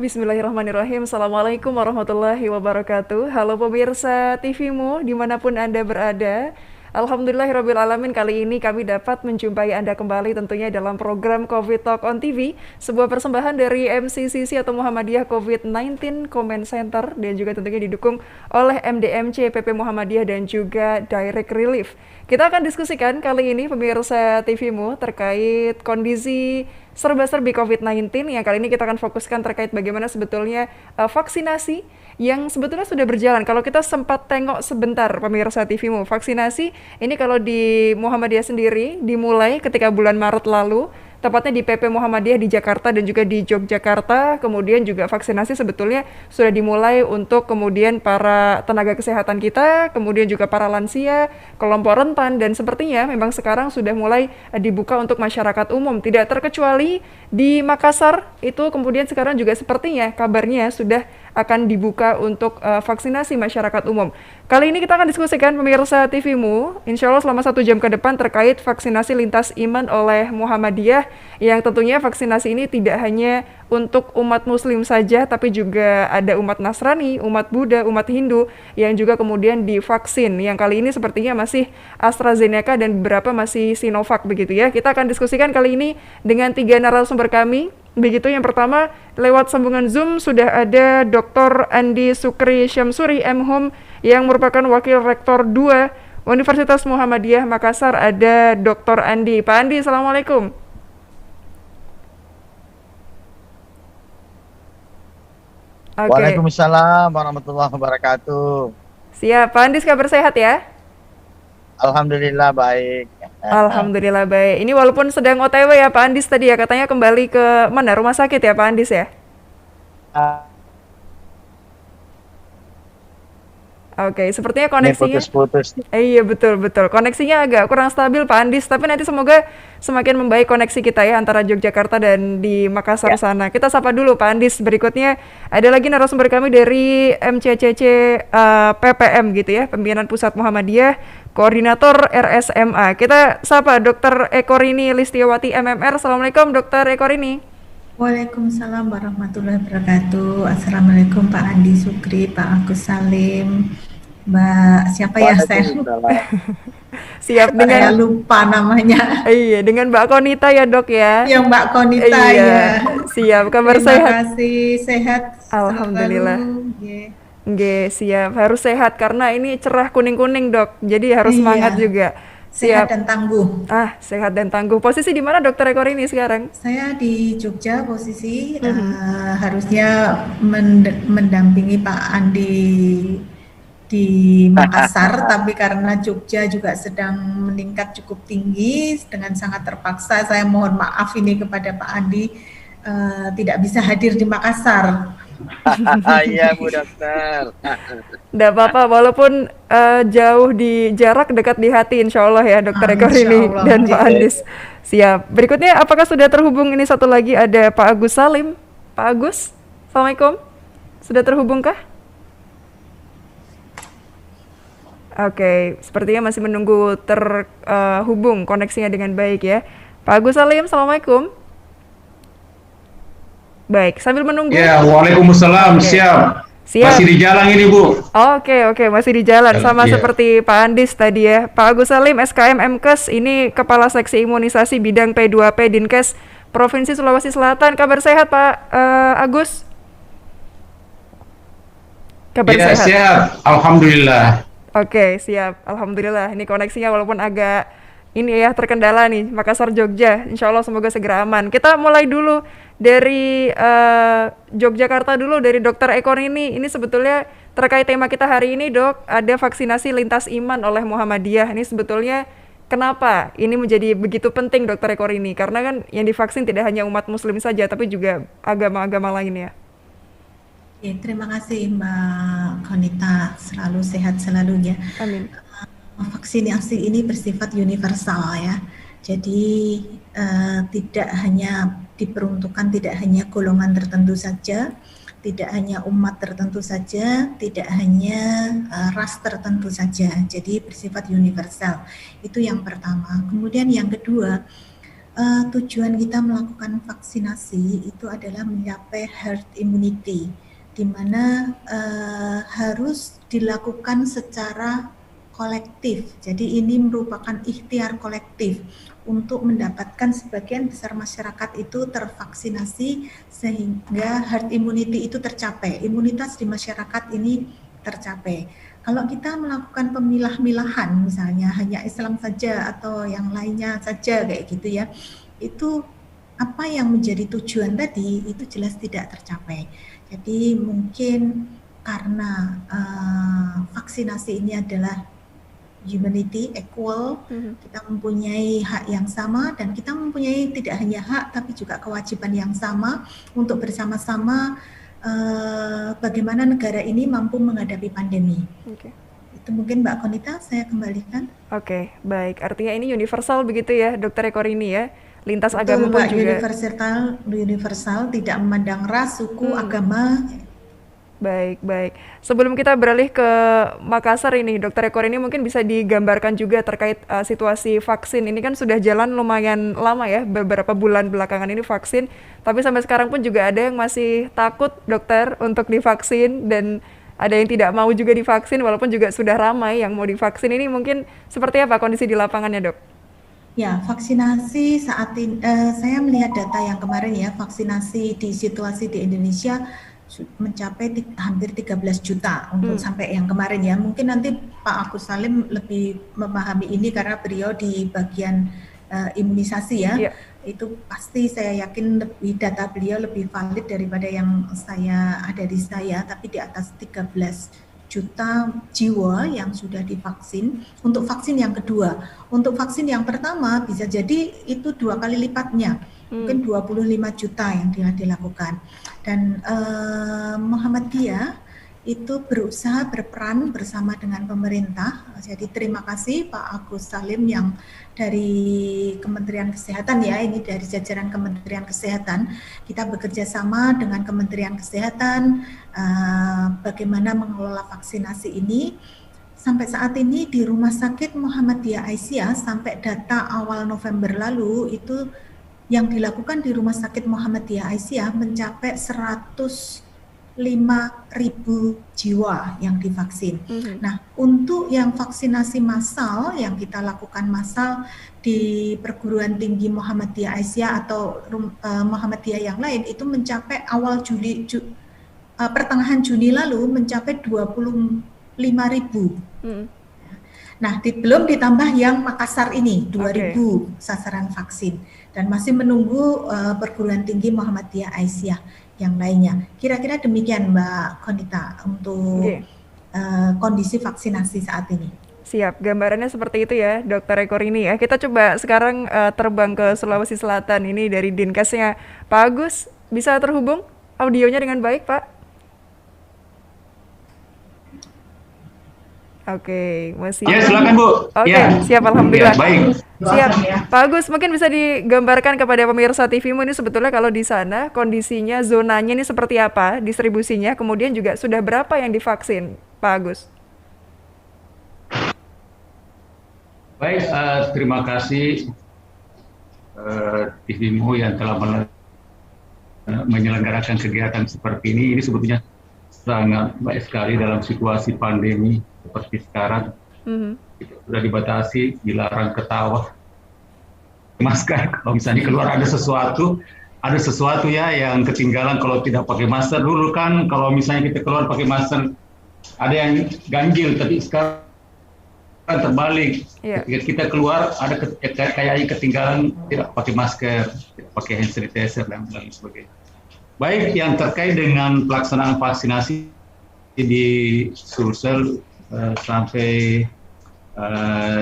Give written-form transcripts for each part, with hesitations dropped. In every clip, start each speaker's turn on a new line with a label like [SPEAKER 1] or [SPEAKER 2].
[SPEAKER 1] Bismillahirrahmanirrahim. Assalamualaikum warahmatullahi wabarakatuh. Halo pemirsa TVmu dimanapun Anda berada. Alhamdulillahirrahmanirrahim, kali ini kami dapat menjumpai Anda kembali tentunya dalam program COVID Talk on TV, sebuah persembahan dari MCCC atau Muhammadiyah COVID-19 Comment Center, dan juga tentunya didukung oleh MDMC, PP Muhammadiyah, dan juga Direct Relief. Kita akan diskusikan kali ini pemirsa TVmu terkait kondisi serba-serbi COVID-19, yang kali ini kita akan fokuskan terkait bagaimana sebetulnya vaksinasi yang sebetulnya sudah berjalan. Kalau kita sempat tengok sebentar pemirsa TVmu, vaksinasi ini kalau di Muhammadiyah sendiri dimulai ketika bulan Maret lalu, tepatnya di PP Muhammadiyah di Jakarta dan juga di Yogyakarta. Kemudian juga vaksinasi sebetulnya sudah dimulai untuk kemudian para tenaga kesehatan kita, kemudian juga para lansia, kelompok rentan, dan sepertinya memang sekarang sudah mulai dibuka untuk masyarakat umum. Tidak terkecuali di Makassar, itu kemudian sekarang juga sepertinya kabarnya sudah akan dibuka untuk vaksinasi masyarakat umum. Kali ini kita akan diskusikan pemirsa TVmu, insya Allah selama 1 jam ke depan terkait vaksinasi lintas iman oleh Muhammadiyah, yang tentunya vaksinasi ini tidak hanya untuk umat muslim saja, tapi juga ada umat Nasrani, umat Buddha, umat Hindu yang juga kemudian divaksin. Yang kali ini sepertinya masih AstraZeneca dan beberapa masih Sinovac begitu ya. Kita akan diskusikan kali ini dengan 3 narasumber kami. Begitu, yang pertama lewat sambungan Zoom sudah ada Dr. Andi Sukri Syamsuri, MHum, yang merupakan Wakil Rektor 2 Universitas Muhammadiyah Makassar. Ada Dr. Andi. Pak Andi, Assalamualaikum. Oke,
[SPEAKER 2] Waalaikumsalam warahmatullahi wabarakatuh.
[SPEAKER 1] siap. Pak Andi, kabar sehat ya?
[SPEAKER 2] Alhamdulillah baik.
[SPEAKER 1] Alhamdulillah baik. Ini walaupun sedang OTW ya Pak Andis tadi ya, katanya kembali ke mana? Rumah sakit ya Pak Andis ya? Oke, sepertinya
[SPEAKER 2] Ini
[SPEAKER 1] koneksinya.
[SPEAKER 2] putus-putus.
[SPEAKER 1] Iya, betul betul. Koneksinya agak kurang stabil Pak Andis, tapi nanti semoga semakin membaik koneksi kita ya antara Yogyakarta dan di Makassar
[SPEAKER 2] Ya.
[SPEAKER 1] sana. Kita sapa dulu Pak Andis. Berikutnya ada lagi narasumber kami dari MCCC PPM gitu ya, Pembinaan Pusat Muhammadiyah, Koordinator RSMA. Kita sapa Dr. Ekorini Listiawati MMR. Assalamualaikum Dr. Ekorini.
[SPEAKER 3] Waalaikumsalam warahmatullahi wabarakatuh. Assalamualaikum Pak Andi Sukri, Pak Agus Salim, Mbak siapa ya
[SPEAKER 2] Waalaikumsalam.
[SPEAKER 1] Siap
[SPEAKER 3] saya
[SPEAKER 1] dengan
[SPEAKER 3] lupa namanya.
[SPEAKER 1] iya dengan Mbak Konita ya Dok ya.
[SPEAKER 3] Yang Mbak Konita
[SPEAKER 1] Iya,
[SPEAKER 3] ya.
[SPEAKER 1] siap. Kabar
[SPEAKER 3] Terima
[SPEAKER 1] sehat?
[SPEAKER 3] kasih, sehat
[SPEAKER 1] Alhamdulillah.
[SPEAKER 3] selalu. Ye.
[SPEAKER 1] Nggih, siap. Harus sehat karena ini cerah kuning-kuning, Dok. Jadi harus semangat
[SPEAKER 3] Iya,
[SPEAKER 1] juga.
[SPEAKER 3] sehat
[SPEAKER 1] Siap.
[SPEAKER 3] dan tangguh.
[SPEAKER 1] Ah, sehat dan tangguh. Posisi di mana Dokter Ekor ini sekarang?
[SPEAKER 3] Saya di Jogja posisi
[SPEAKER 1] Mhm.
[SPEAKER 3] harusnya mendampingi Pak Andi di Makassar, tapi karena Jogja juga sedang meningkat cukup tinggi, dengan sangat terpaksa saya mohon maaf ini kepada Pak Andi tidak bisa hadir di Makassar.
[SPEAKER 2] Iya Bu Dokter.
[SPEAKER 1] Nggak apa-apa, walaupun jauh di jarak, dekat di hati, insya Allah ya Dokter Ekor
[SPEAKER 3] Insya
[SPEAKER 1] ini
[SPEAKER 3] Allah.
[SPEAKER 1] dan Pak Andis. Siap. Berikutnya, apakah sudah terhubung ini satu lagi ada Pak Agus Salim? Pak Agus, Assalamualaikum. Sudah terhubungkah? Oke, sepertinya masih menunggu terhubung koneksinya dengan baik ya. Pak Agus Salim, Assalamualaikum. Baik, sambil menunggu.
[SPEAKER 4] Ya, Waalaikumsalam,
[SPEAKER 1] Oke,
[SPEAKER 4] siap.
[SPEAKER 1] siap.
[SPEAKER 4] Masih di jalan ini, Bu.
[SPEAKER 1] Oke, masih di jalan sama
[SPEAKER 4] Iya.
[SPEAKER 1] seperti Pak Andis tadi ya. Pak Agus Salim, SKM MKes, ini Kepala Seksi Imunisasi Bidang P2P Dinkes Provinsi Sulawesi Selatan. Kabar sehat Pak Agus? Kabar
[SPEAKER 4] Ya,
[SPEAKER 1] sehat.
[SPEAKER 4] sehat. Alhamdulillah.
[SPEAKER 1] Oke, siap. Alhamdulillah. Ini koneksinya walaupun agak ini ya terkendala nih, Makassar Jogja. Insya Allah semoga segera aman. Kita mulai dulu dari Yogyakarta dulu, dari Dokter Ekor ini. Ini sebetulnya terkait tema kita hari ini, Dok. Ada vaksinasi lintas iman oleh Muhammadiyah. Ini sebetulnya kenapa ini menjadi begitu penting, Dokter Ekor ini? Karena kan yang divaksin tidak hanya umat Muslim saja, tapi juga agama-agama lainnya.
[SPEAKER 3] Ya, terima kasih Mbak Konita, selalu sehat selalu ya.
[SPEAKER 1] Amin.
[SPEAKER 3] Vaksinasi ini bersifat universal ya. Jadi tidak hanya diperuntukkan tidak hanya golongan tertentu saja, tidak hanya umat tertentu saja, tidak hanya ras tertentu saja. Jadi bersifat universal. Itu yang pertama. Kemudian yang kedua, tujuan kita melakukan vaksinasi itu adalah mencapai herd immunity, di mana harus dilakukan secara kolektif. Jadi ini merupakan ikhtiar kolektif untuk mendapatkan sebagian besar masyarakat itu tervaksinasi sehingga herd immunity itu tercapai, imunitas di masyarakat ini tercapai. Kalau kita melakukan pemilah-milahan misalnya hanya Islam saja atau yang lainnya saja kayak gitu ya, itu apa yang menjadi tujuan tadi itu jelas tidak tercapai. Jadi mungkin karena vaksinasi ini adalah humanity, equal, kita mempunyai hak yang sama dan kita mempunyai tidak hanya hak tapi juga kewajiban yang sama untuk bersama-sama bagaimana negara ini mampu menghadapi pandemi. Itu mungkin Mbak Konita, saya kembalikan.
[SPEAKER 1] Oke, baik. Artinya ini universal begitu ya, Dokter Eko ini ya. Lintas
[SPEAKER 3] Betul,
[SPEAKER 1] agama pun
[SPEAKER 3] Mbak,
[SPEAKER 1] juga.
[SPEAKER 3] universal, tidak memandang ras, suku, agama.
[SPEAKER 1] Baik, baik. Sebelum kita beralih ke Makassar ini, Dokter Eko ini mungkin bisa digambarkan juga terkait situasi vaksin. Ini kan sudah jalan lumayan lama ya, beberapa bulan belakangan ini vaksin. Tapi sampai sekarang pun juga ada yang masih takut, dokter, untuk divaksin dan ada yang tidak mau juga divaksin walaupun juga sudah ramai yang mau divaksin. Ini mungkin seperti apa kondisi di lapangannya, Dok?
[SPEAKER 3] Ya, vaksinasi saat ini, saya melihat data yang kemarin ya, vaksinasi di situasi di Indonesia mencapai hampir 13 juta untuk sampai yang kemarin ya. Mungkin nanti Pak Agus Salim lebih memahami ini karena beliau di bagian imunisasi ya.
[SPEAKER 1] Yeah.
[SPEAKER 3] Itu pasti saya yakin lebih data beliau lebih valid daripada yang saya ada di saya, tapi di atas 13 juta jiwa yang sudah divaksin untuk vaksin yang kedua. Untuk vaksin yang pertama bisa jadi itu 2 kali lipatnya, mungkin 25 juta yang dilakukan. Dan Muhammadiyah itu berusaha berperan bersama dengan pemerintah. Jadi terima kasih Pak Agus Salim yang dari Kementerian Kesehatan ya, ini dari jajaran Kementerian Kesehatan. Kita bekerja sama dengan Kementerian Kesehatan bagaimana mengelola vaksinasi ini. Sampai saat ini di Rumah Sakit Muhammadiyah Aisyah sampai data awal November lalu itu yang dilakukan di Rumah Sakit Muhammadiyah Aisyah mencapai 105.000 jiwa yang divaksin. Nah, untuk yang vaksinasi massal yang kita lakukan massal di perguruan tinggi Muhammadiyah Aisyah atau Muhammadiyah yang lain itu mencapai awal pertengahan Juni lalu mencapai 25.000. Nah, belum ditambah yang Makassar ini 2.000 sasaran vaksin dan masih menunggu perguruan tinggi Muhammadiyah Aisyah yang lainnya. Kira-kira demikian Mbak Konita untuk kondisi vaksinasi saat ini.
[SPEAKER 1] Siap, gambarannya seperti itu ya Dokter Eko ini ya. Kita coba sekarang terbang ke Sulawesi Selatan ini dari Dinkesnya. Pak Agus, bisa terhubung audionya dengan baik Pak? Oke, masih.
[SPEAKER 4] Ya, silakan Bu.
[SPEAKER 1] Oke,
[SPEAKER 4] ya.
[SPEAKER 1] siap, alhamdulillah.
[SPEAKER 4] Ya, baik.
[SPEAKER 1] Siap, Pak Agus, mungkin bisa digambarkan kepada pemirsa TV-mu ini sebetulnya kalau di sana kondisinya, zonanya ini seperti apa, distribusinya, kemudian juga sudah berapa yang divaksin, Pak Agus?
[SPEAKER 4] Baik, terima kasih TV-mu yang telah menyelenggarakan kegiatan seperti ini. Ini sebetulnya sangat baik sekali dalam situasi pandemi seperti sekarang. Sudah dibatasi, dilarang ketawa, masker. Kalau misalnya keluar ada sesuatu ya yang ketinggalan kalau tidak pakai masker. Dulu kan kalau misalnya kita keluar pakai masker ada yang ganjil, tapi sekarang terbalik. Ketika kita keluar ada kayaknya ketinggalan tidak pakai masker, tidak pakai hand sanitizer dan lain sebagainya. Baik, yang terkait dengan pelaksanaan vaksinasi di Sulsel sampai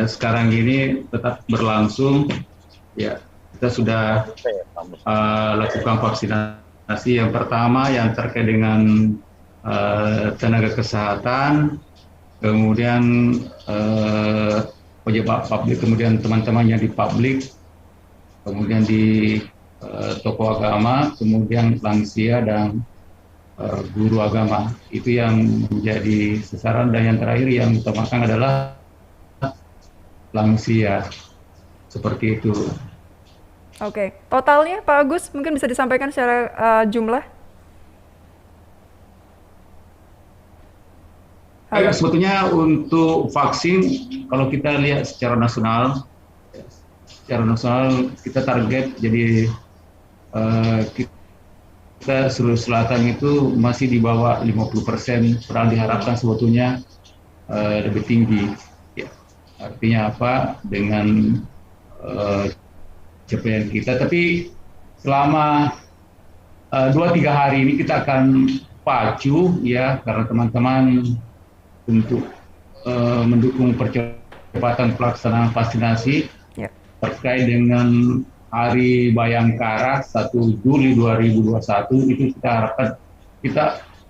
[SPEAKER 4] sekarang ini tetap berlangsung. Ya, kita sudah lakukan vaksinasi. Yang pertama yang terkait dengan tenaga kesehatan, kemudian pejabat publik, kemudian teman-teman yang di publik, kemudian di tokoh agama, kemudian lansia dan guru agama. Itu yang menjadi sasaran, dan yang terakhir yang utamakan adalah lansia. Seperti itu.
[SPEAKER 1] Oke, totalnya Pak Agus mungkin bisa disampaikan secara jumlah? Halo.
[SPEAKER 4] Sebetulnya untuk vaksin, kalau kita lihat secara nasional kita target jadi kita Sulawesi Selatan itu masih di bawah 50%, padahal diharapkan sebetulnya lebih tinggi. Ya. Artinya apa? Dengan capaian kita, tapi selama 2-3 hari ini kita akan pacu ya, karena teman-teman untuk mendukung percepatan pelaksanaan vaksinasi terkait dengan Hari Bayangkara 1 Juli 2021 itu kita harapkan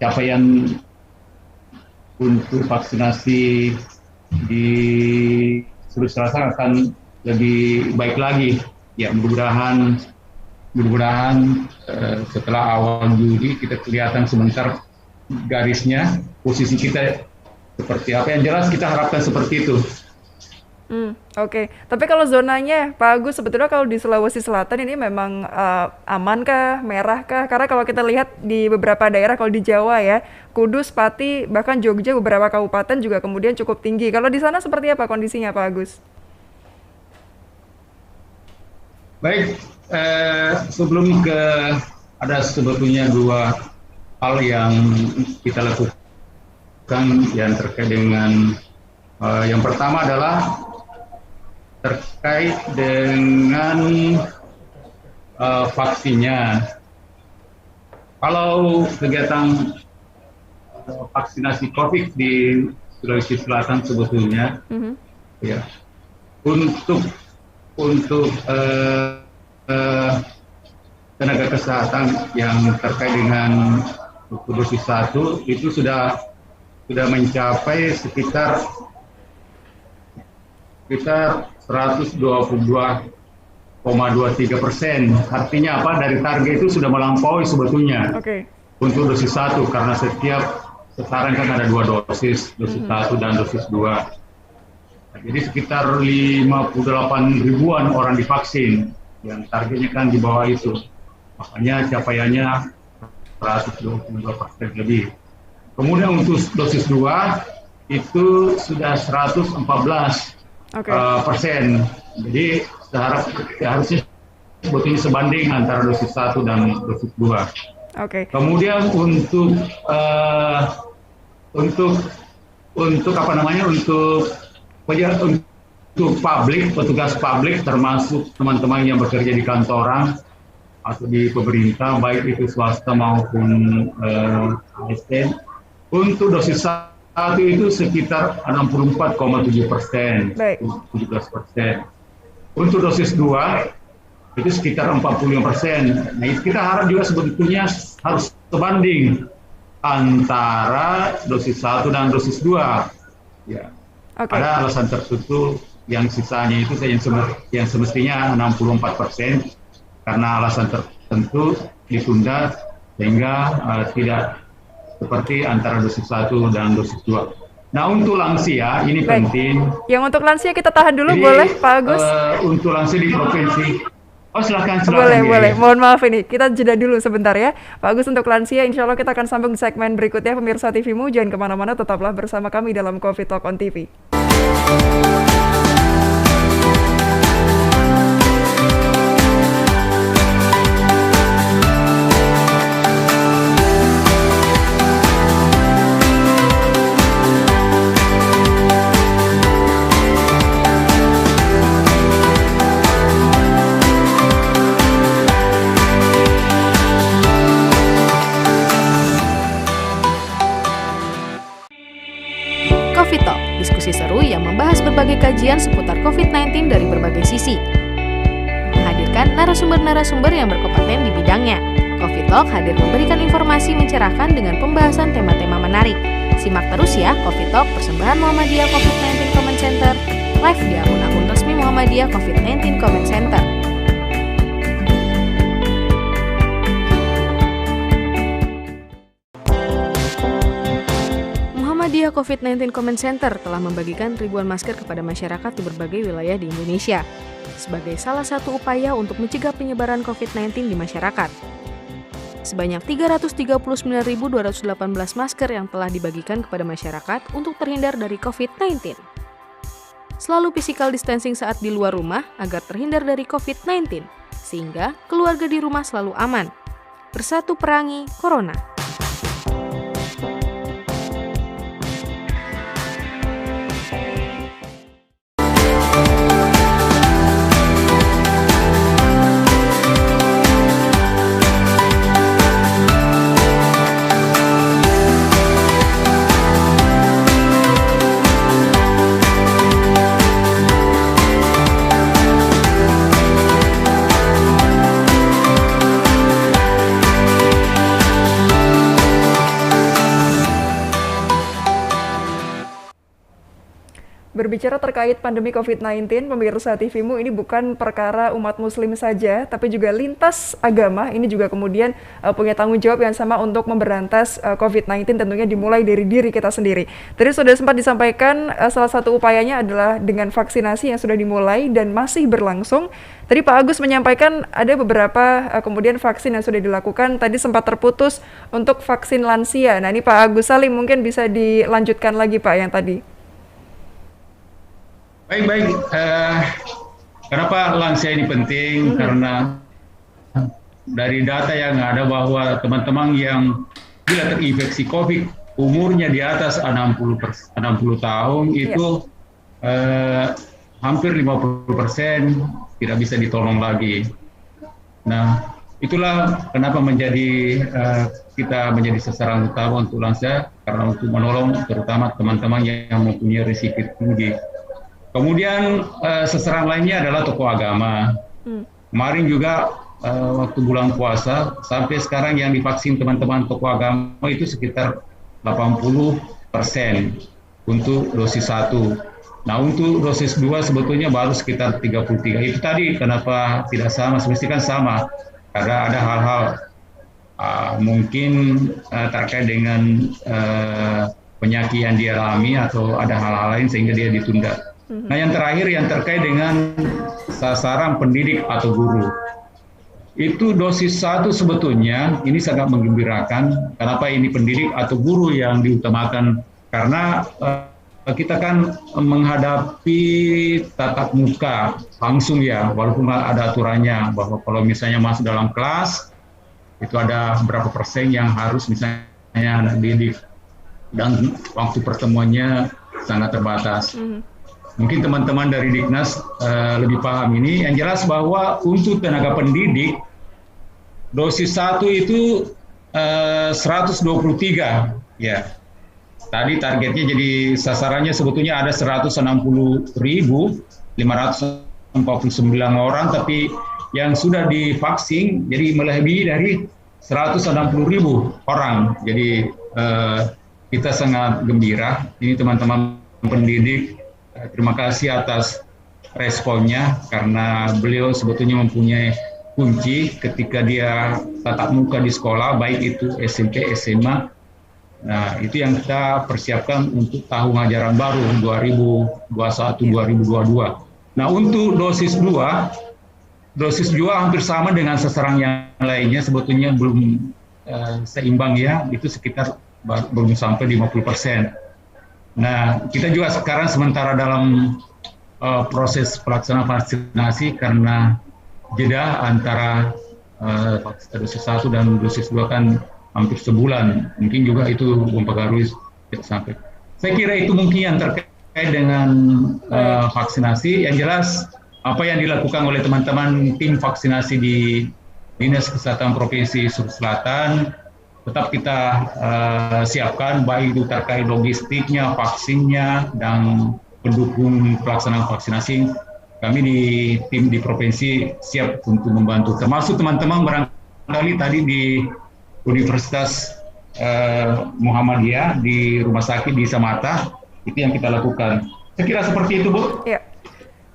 [SPEAKER 4] capaian untuk vaksinasi di Sulawesi Selatan akan lebih baik lagi. Ya, mudah-mudahan setelah awal Juli kita kelihatan sebentar garisnya, posisi kita seperti apa. Yang jelas kita harapkan seperti itu.
[SPEAKER 1] Oke. Tapi kalau zonanya, Pak Agus, sebetulnya kalau di Sulawesi Selatan ini memang amankah, merahkah? Karena kalau kita lihat di beberapa daerah, kalau di Jawa ya, Kudus, Pati, bahkan Jogja, beberapa kabupaten juga kemudian cukup tinggi. Kalau di sana seperti apa kondisinya, Pak Agus?
[SPEAKER 4] Baik, sebelum ada sebetulnya 2 hal yang kita lakukan yang terkait dengan yang pertama adalah terkait dengan vaksinnya. Kalau kegiatan vaksinasi COVID di Sulawesi Selatan sebetulnya, ya untuk tenaga kesehatan yang terkait dengan dosis 1 itu sudah mencapai sekitar 122,23%. Artinya apa? Dari target itu sudah melampaui sebetulnya untuk dosis 1, karena sekarang kan ada 2 dosis 1 dan dosis 2. Jadi sekitar 58 ribuan orang divaksin, yang targetnya kan di bawah itu. Makanya capaiannya 122% lebih. Kemudian untuk dosis 2 itu sudah 114%. Jadi harusnya sebetulnya sebanding antara dosis 1 dan dosis 2. Kemudian untuk petugas publik termasuk teman-teman yang bekerja di kantoran atau di pemerintah, baik itu swasta maupun ASN, untuk dosis 1 itu sekitar 64,7%, 17%. Untuk dosis 2 itu sekitar 45%. Nah, kita harap juga sebetulnya harus sebanding antara dosis 1 dan dosis 2. Ya. Ada alasan tertentu yang sisanya itu yang semestinya 64%, karena alasan tertentu ditunda sehingga tidak seperti antara dosis 1 dan dosis 2. Nah, untuk lansia ini penting.
[SPEAKER 1] Yang untuk lansia kita tahan dulu. Jadi, boleh Pak Agus?
[SPEAKER 4] Untuk lansia di provinsi. Silakan.
[SPEAKER 1] Boleh. Mohon maaf ini, kita jeda dulu sebentar ya. Pak Agus, untuk lansia insya Allah kita akan sambung di segmen berikutnya. Pemirsa TVmu, jangan kemana-mana, tetaplah bersama kami dalam Covid Talk on TV.
[SPEAKER 5] Covid Talk, diskusi seru yang membahas berbagai kajian seputar COVID-19 dari berbagai sisi. Menghadirkan narasumber-narasumber yang berkompeten di bidangnya. Covid Talk hadir memberikan informasi mencerahkan dengan pembahasan tema-tema menarik. Simak terus ya Covid Talk persembahan Muhammadiyah COVID-19 Comment Center, live di akun-akun resmi Muhammadiyah COVID-19 Comment Center. Muhammadiyah COVID-19 Comment Center telah membagikan ribuan masker kepada masyarakat di berbagai wilayah di Indonesia. sebagai salah satu upaya untuk mencegah penyebaran COVID-19 di masyarakat. Sebanyak 339.218 masker yang telah dibagikan kepada masyarakat untuk terhindar dari COVID-19. Selalu physical distancing saat di luar rumah agar terhindar dari COVID-19, sehingga keluarga di rumah selalu aman. Bersatu perangi Corona.
[SPEAKER 1] Berbicara terkait pandemi COVID-19, pemirsa TVmu, ini bukan perkara umat muslim saja, tapi juga lintas agama. Ini juga kemudian punya tanggung jawab yang sama untuk memberantas COVID-19, tentunya dimulai dari diri kita sendiri. Tadi sudah sempat disampaikan salah satu upayanya adalah dengan vaksinasi yang sudah dimulai dan masih berlangsung. Tadi Pak Agus menyampaikan ada beberapa kemudian vaksin yang sudah dilakukan, tadi sempat terputus untuk vaksin lansia. Nah ini Pak Agus Salim mungkin bisa dilanjutkan lagi Pak yang tadi.
[SPEAKER 4] Baik. Kenapa lansia ini penting? Karena dari data yang ada bahwa teman-teman yang bila terinfeksi COVID umurnya di atas 60 tahun itu hampir 50% tidak bisa ditolong lagi. Nah, itulah kenapa kita menjadi sasaran utama untuk lansia, karena untuk menolong terutama teman-teman yang mempunyai risiko tinggi. Kemudian sasaran lainnya adalah tokoh agama. Kemarin juga waktu bulan puasa, sampai sekarang yang divaksin teman-teman tokoh agama itu sekitar 80% untuk dosis 1. Nah untuk dosis 2 sebetulnya baru sekitar 33. Itu tadi kenapa tidak sama, semestinya kan sama. Karena ada hal-hal mungkin terkait dengan penyakit yang dialami atau ada hal-hal lain sehingga dia ditunda. Nah yang terakhir yang terkait dengan sasaran pendidik atau guru. Itu dosis 1 sebetulnya ini sangat menggembirakan. Kenapa ini pendidik atau guru yang diutamakan? Karena kita kan menghadapi tatap muka langsung ya, walaupun ada aturannya bahwa kalau misalnya masuk dalam kelas itu ada berapa persen yang harus misalnya anak didik dan waktu pertemuannya sangat terbatas. Mungkin teman-teman dari Diknas lebih paham ini. Yang jelas bahwa untuk tenaga pendidik dosis 1 itu 123 ya. Tadi targetnya jadi sasarannya sebetulnya ada 160.549 orang, tapi yang sudah divaksin jadi melebihi dari 160.000 orang. Jadi kita sangat gembira. Ini teman-teman pendidik, terima kasih atas responnya karena beliau sebetulnya mempunyai kunci ketika dia tatap muka di sekolah, baik itu SMP, SMA. Nah, itu yang kita persiapkan untuk tahun ajaran baru 2021-2022. Nah, untuk dosis 2 hampir sama dengan sasaran yang lainnya, sebetulnya belum seimbang ya, itu sekitar belum sampai 50%. Nah, kita juga sekarang sementara dalam proses pelaksanaan vaksinasi karena jeda antara dosis 1 dan dosis 2 kan hampir sebulan, mungkin juga itu mempengaruhi tidak sampai. Saya kira itu mungkin yang terkait dengan vaksinasi. Yang jelas apa yang dilakukan oleh teman-teman tim vaksinasi di Dinas Kesehatan Provinsi Sulawesi Selatan tetap kita siapkan, baik itu terkait logistiknya, vaksinnya, dan pendukung pelaksanaan vaksinasi. Kami di tim di provinsi siap untuk membantu, termasuk teman-teman barangkali tadi di Universitas Muhammadiyah di rumah sakit di Samata, itu yang kita lakukan. Saya kira seperti itu, Bu.
[SPEAKER 1] Ya.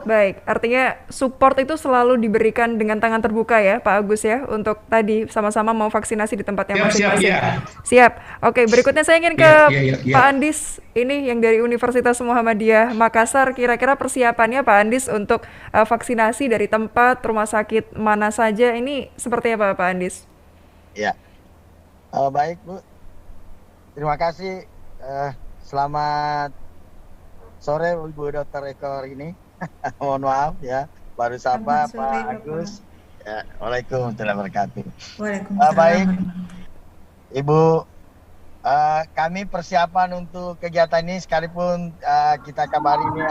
[SPEAKER 1] Baik, artinya support itu selalu diberikan dengan tangan terbuka ya Pak Agus ya, untuk tadi sama-sama mau vaksinasi di tempatnya
[SPEAKER 4] Siap,
[SPEAKER 1] masing-masing.
[SPEAKER 4] ya.
[SPEAKER 1] Siap. Oke, berikutnya saya ingin ke
[SPEAKER 4] Ya.
[SPEAKER 1] Pak Andis, ini yang dari Universitas Muhammadiyah Makassar. Kira-kira persiapannya Pak Andis untuk vaksinasi dari tempat rumah sakit mana saja, ini seperti apa Pak Andis?
[SPEAKER 2] Ya, baik Bu. Terima kasih. Selamat sore Ibu Dr. Eko ini. Mohon maaf ya, baru sapa
[SPEAKER 3] Selamat sore,
[SPEAKER 2] Pak Agus. Ya, Waalaikumsalam warahmatullahi wabarakatuh.
[SPEAKER 3] Waalaikumsalam.
[SPEAKER 2] Baik, Ibu, kami persiapan untuk kegiatan ini sekalipun kita kabari ini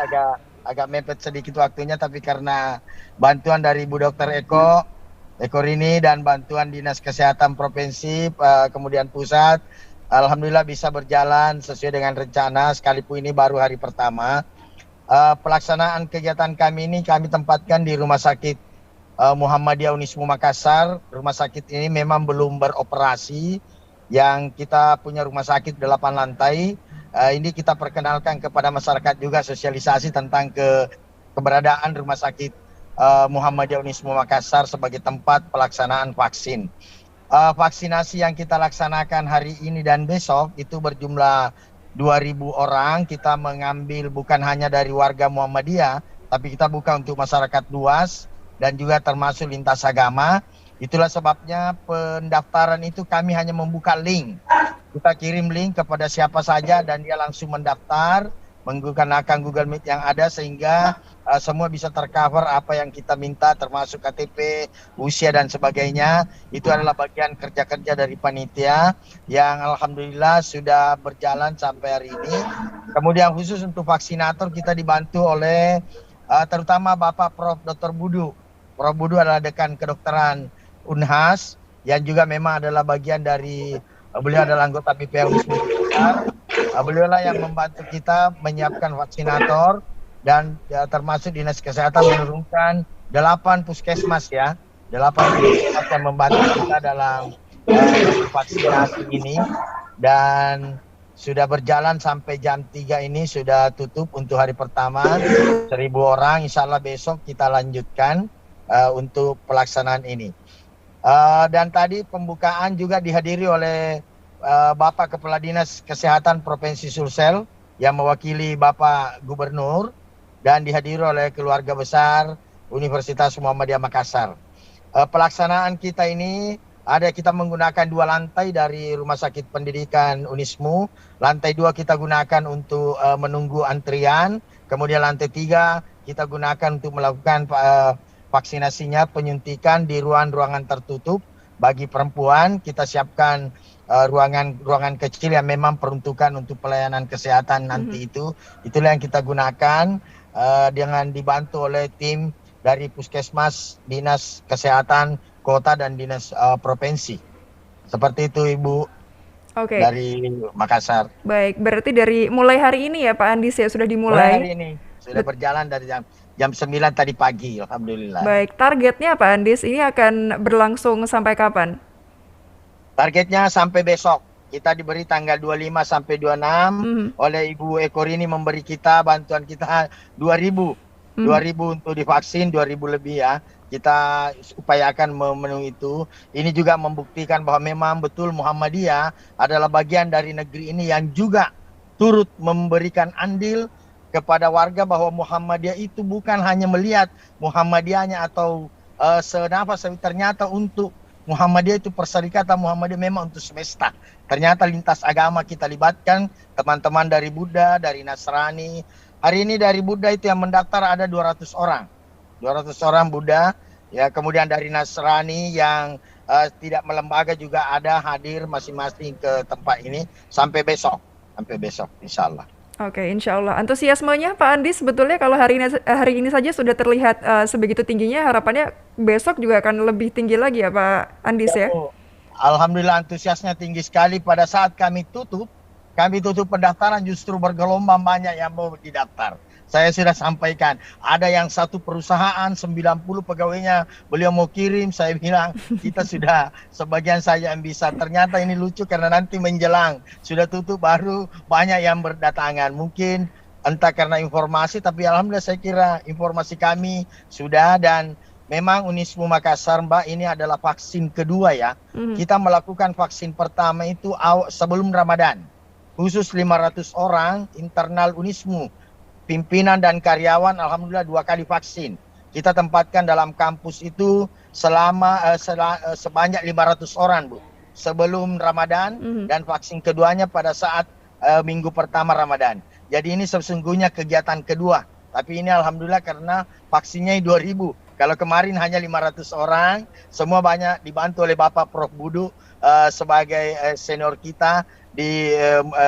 [SPEAKER 2] agak mepet sedikit waktunya, tapi karena bantuan dari Ibu Dr. Eko Rini dan bantuan Dinas Kesehatan Provinsi kemudian pusat, alhamdulillah bisa berjalan sesuai dengan rencana sekalipun ini baru hari pertama. Pelaksanaan kegiatan kami ini kami tempatkan di Rumah Sakit Muhammadiyah Unismu Makassar. Rumah sakit ini memang belum beroperasi, yang kita punya rumah sakit 8 lantai. Ini kita perkenalkan kepada masyarakat juga, sosialisasi tentang keberadaan Rumah Sakit Muhammadiyah Unismu Makassar sebagai tempat pelaksanaan vaksin. Vaksinasi yang kita laksanakan hari ini dan besok itu berjumlah 2.000 orang. Kita mengambil bukan hanya dari warga Muhammadiyah, tapi kita buka untuk masyarakat luas dan juga termasuk lintas agama. Itulah sebabnya pendaftaran itu kami hanya membuka link. Kita kirim link kepada siapa saja dan dia langsung mendaftar menggunakan Google Meet yang ada, sehingga semua bisa tercover apa yang kita minta, termasuk KTP, usia dan sebagainya. Itu adalah bagian kerja-kerja dari panitia yang alhamdulillah sudah berjalan sampai hari ini. Kemudian khusus untuk vaksinator kita dibantu oleh terutama Bapak Prof. Dr. Budu. Prof. Budu adalah dekan kedokteran Unhas yang juga memang adalah bagian dari beliau adalah anggota BPH Unismu Makassar. Beliau lah yang membantu kita menyiapkan vaksinator dan termasuk Dinas Kesehatan menurunkan 8 puskesmas ya. 8 puskesmas yang membantu kita dalam vaksinasi ini, dan sudah berjalan sampai jam 3 ini sudah tutup untuk hari pertama 1.000 orang. Insya Allah besok kita lanjutkan untuk pelaksanaan ini. Dan tadi pembukaan juga dihadiri oleh Bapak Kepala Dinas Kesehatan Provinsi Sulsel yang mewakili Bapak Gubernur, dan dihadiri oleh keluarga besar Universitas Muhammadiyah Makassar. Pelaksanaan kita ini kita menggunakan 2 lantai dari Rumah Sakit Pendidikan Unismu. Lantai 2 kita gunakan untuk menunggu antrian. Kemudian lantai 3 kita gunakan untuk melakukan vaksinasinya, penyuntikan di ruangan tertutup. Bagi perempuan kita siapkan ruangan kecil yang memang peruntukan untuk pelayanan kesehatan nanti itu. Itulah yang kita gunakan dengan dibantu oleh tim dari Puskesmas, Dinas Kesehatan Kota dan Dinas Provinsi. Seperti itu Ibu. Oke. Dari Makassar.
[SPEAKER 1] Baik, berarti dari mulai hari ini ya Pak Andis ya sudah dimulai.
[SPEAKER 2] Mulai hari ini sudah berjalan dari jam 9 tadi pagi, alhamdulillah.
[SPEAKER 1] Baik, targetnya Pak Andis ini akan berlangsung sampai kapan?
[SPEAKER 2] Targetnya sampai besok. Kita diberi tanggal 25 sampai 26 oleh Ibu Eko Rini, memberi kita bantuan kita 2.000. 2.000 untuk divaksin, 2.000 lebih ya. Kita upayakan memenuhi itu. Ini juga membuktikan bahwa memang betul Muhammadiyah adalah bagian dari negeri ini yang juga turut memberikan andil kepada warga, bahwa Muhammadiyah itu bukan hanya melihat Muhammadiyahnya atau senafas, tapi ternyata untuk Muhammadiyah itu perserikatan Muhammadiyah memang untuk semesta. Ternyata lintas agama kita libatkan, teman-teman dari Buddha, dari Nasrani. Hari ini dari Buddha itu yang mendaftar ada 200 orang. 200 orang Buddha. Ya, kemudian dari Nasrani yang tidak melembaga juga ada hadir masing-masing ke tempat ini sampai besok. Sampai besok insya Allah.
[SPEAKER 1] Oke, insya Allah. Antusiasmenya Pak Andi sebetulnya kalau hari ini saja sudah terlihat sebegitu tingginya, harapannya besok juga akan lebih tinggi lagi ya Pak Andis ya?
[SPEAKER 2] Alhamdulillah antusiasnya tinggi sekali. Pada saat kami tutup pendaftaran justru bergelombang banyak yang mau didaftar. Saya sudah sampaikan, ada yang satu perusahaan 90 pegawainya beliau mau kirim, saya bilang kita sudah sebagian saja yang bisa. Ternyata ini lucu karena nanti menjelang sudah tutup baru banyak yang berdatangan. Mungkin entah karena informasi, tapi alhamdulillah saya kira informasi kami sudah, dan memang Unismu Makassar, Mbak, ini adalah vaksin kedua ya. Kita melakukan vaksin pertama itu sebelum Ramadan. Khusus 500 orang internal Unismu, pimpinan dan karyawan, alhamdulillah 2 kali vaksin. Kita tempatkan dalam kampus itu sebanyak 500 orang, Bu, sebelum Ramadan, dan vaksin keduanya pada saat minggu pertama Ramadan. Jadi ini sesungguhnya kegiatan kedua, tapi ini alhamdulillah karena vaksinnya 2.000. Kalau kemarin hanya 500 orang, semua banyak dibantu oleh Bapak Prof. Budu sebagai senior kita di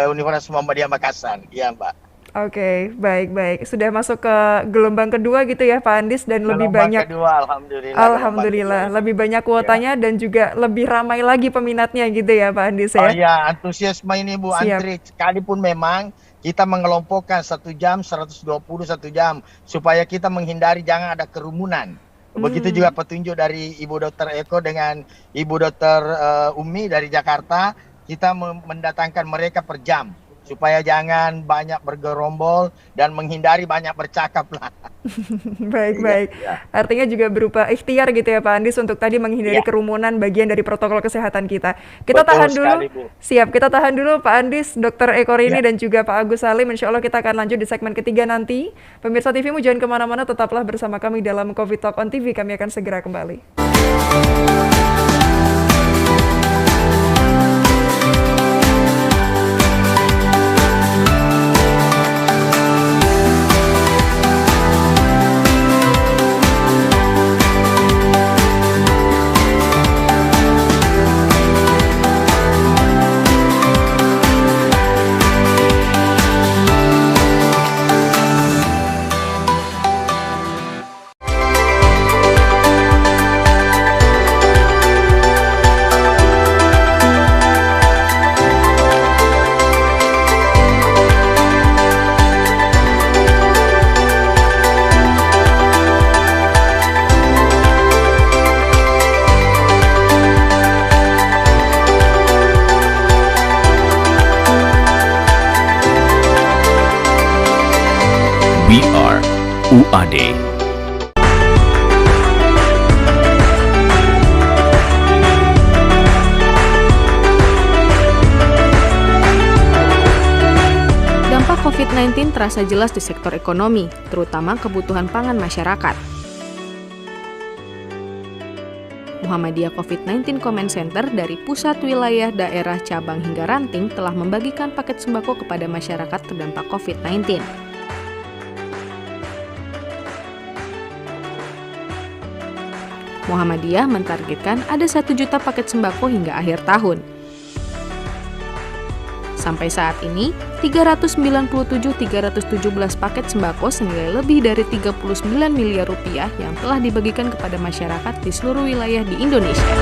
[SPEAKER 2] Universitas Muhammadiyah Makassar. Iya, Mbak.
[SPEAKER 1] Oke, baik. Sudah masuk ke gelombang kedua gitu ya Pak Andis, dan lebih
[SPEAKER 2] Gelombang
[SPEAKER 1] banyak.
[SPEAKER 2] kedua, alhamdulillah.
[SPEAKER 1] Alhamdulillah, lebih banyak kuotanya dan juga lebih ramai lagi peminatnya gitu ya Pak Andis
[SPEAKER 2] Oh
[SPEAKER 1] ya.
[SPEAKER 2] iya, antusiasme ini Bu,
[SPEAKER 1] Siap.
[SPEAKER 2] antri sekalipun memang kita mengelompokkan 1 jam, 120 1 jam, supaya kita menghindari jangan ada kerumunan. Begitu juga petunjuk dari Ibu Dr. Eko dengan Ibu Dr. Umi dari Jakarta, kita mendatangkan mereka per jam, supaya jangan banyak bergerombol dan menghindari banyak bercakap lah.
[SPEAKER 1] Baik. Artinya juga berupa ikhtiar gitu ya Pak Andis untuk tadi menghindari kerumunan, bagian dari protokol kesehatan kita. Kita
[SPEAKER 2] Betul
[SPEAKER 1] tahan dulu.
[SPEAKER 2] sekali, Bu.
[SPEAKER 1] Siap, kita tahan dulu Pak Andis, Dr. Eko Rini
[SPEAKER 2] Ya.
[SPEAKER 1] dan juga Pak Agus Salim. Insya Allah kita akan lanjut di segmen ketiga nanti. Pemirsa TV-mu jangan kemana-mana, tetaplah bersama kami dalam Covid Talk on TV. Kami akan segera kembali.
[SPEAKER 6] We are UAD.
[SPEAKER 5] Dampak COVID-19 terasa jelas di sektor ekonomi, terutama kebutuhan pangan masyarakat. Muhammadiyah COVID-19 Comment Center dari pusat, wilayah, daerah, cabang hingga ranting telah membagikan paket sembako kepada masyarakat terdampak COVID-19. Muhammadiyah mentargetkan ada 1 juta paket sembako hingga akhir tahun. Sampai saat ini, 397.317 paket sembako senilai lebih dari 39 miliar rupiah yang telah dibagikan kepada masyarakat di seluruh wilayah di Indonesia.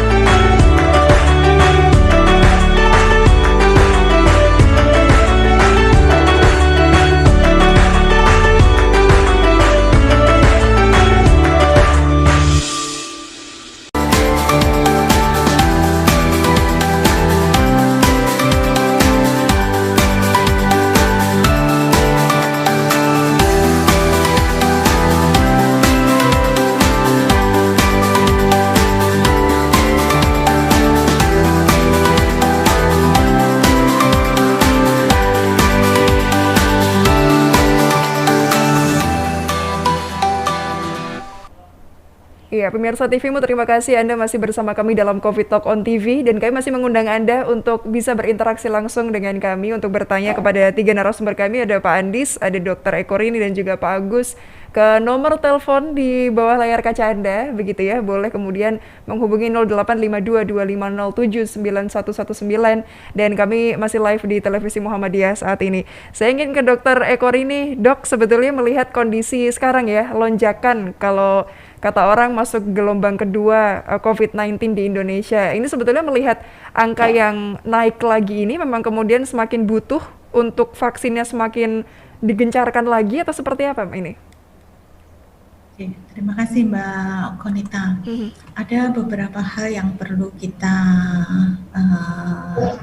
[SPEAKER 1] Iya, pemirsa TV-mu, terima kasih Anda masih bersama kami dalam Covid Talk on TV, dan kami masih mengundang Anda untuk bisa berinteraksi langsung dengan kami untuk bertanya kepada 3 narasumber kami. Ada Pak Andis, ada Dr. Eko Rini, dan juga Pak Agus, ke nomor telepon di bawah layar kaca Anda, begitu ya. Boleh kemudian menghubungi 085225079119, dan kami masih live di televisi Muhammadiyah saat ini. Saya ingin ke Dr. Eko Rini. Dok, sebetulnya melihat kondisi sekarang ya, lonjakan kalau kata orang masuk gelombang kedua COVID-19 di Indonesia. Ini sebetulnya melihat angka yang naik lagi ini memang kemudian semakin butuh untuk vaksinnya semakin digencarkan lagi, atau seperti apa ini?
[SPEAKER 3] Oke, terima kasih Mbak Konita. Ada beberapa hal yang perlu kita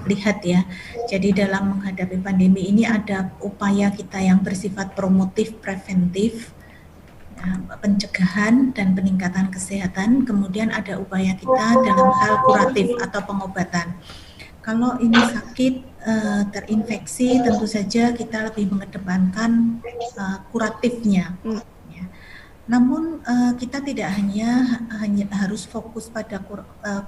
[SPEAKER 3] lihat ya. Jadi dalam menghadapi pandemi ini ada upaya kita yang bersifat promotif, preventif, pencegahan dan peningkatan kesehatan. Kemudian ada upaya kita dalam hal kuratif atau pengobatan. Kalau ini sakit terinfeksi, tentu saja kita lebih mengedepankan kuratifnya. Namun kita tidak hanya harus fokus pada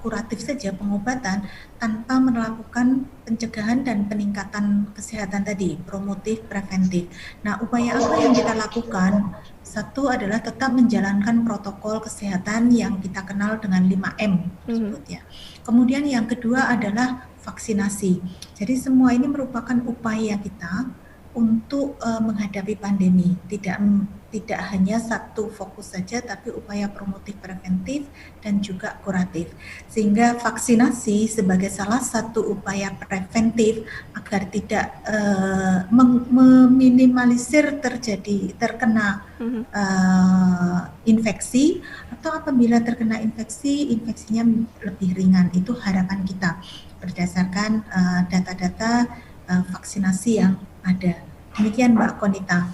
[SPEAKER 3] kuratif saja, pengobatan, tanpa melakukan pencegahan dan peningkatan kesehatan tadi, promotif, preventif. Nah, upaya apa yang kita lakukan? Satu adalah tetap menjalankan protokol kesehatan yang kita kenal dengan 5M sebutnya. Kemudian yang kedua adalah vaksinasi. Jadi semua ini merupakan upaya kita untuk menghadapi pandemi, tidak hanya satu fokus saja, tapi upaya promotif, preventif, dan juga kuratif. Sehingga vaksinasi sebagai salah satu upaya preventif agar tidak meminimalisir terkena infeksi, atau apabila terkena infeksi, infeksinya lebih ringan. Itu harapan kita berdasarkan data-data vaksinasi yang ada. Demikian Mbak Konita.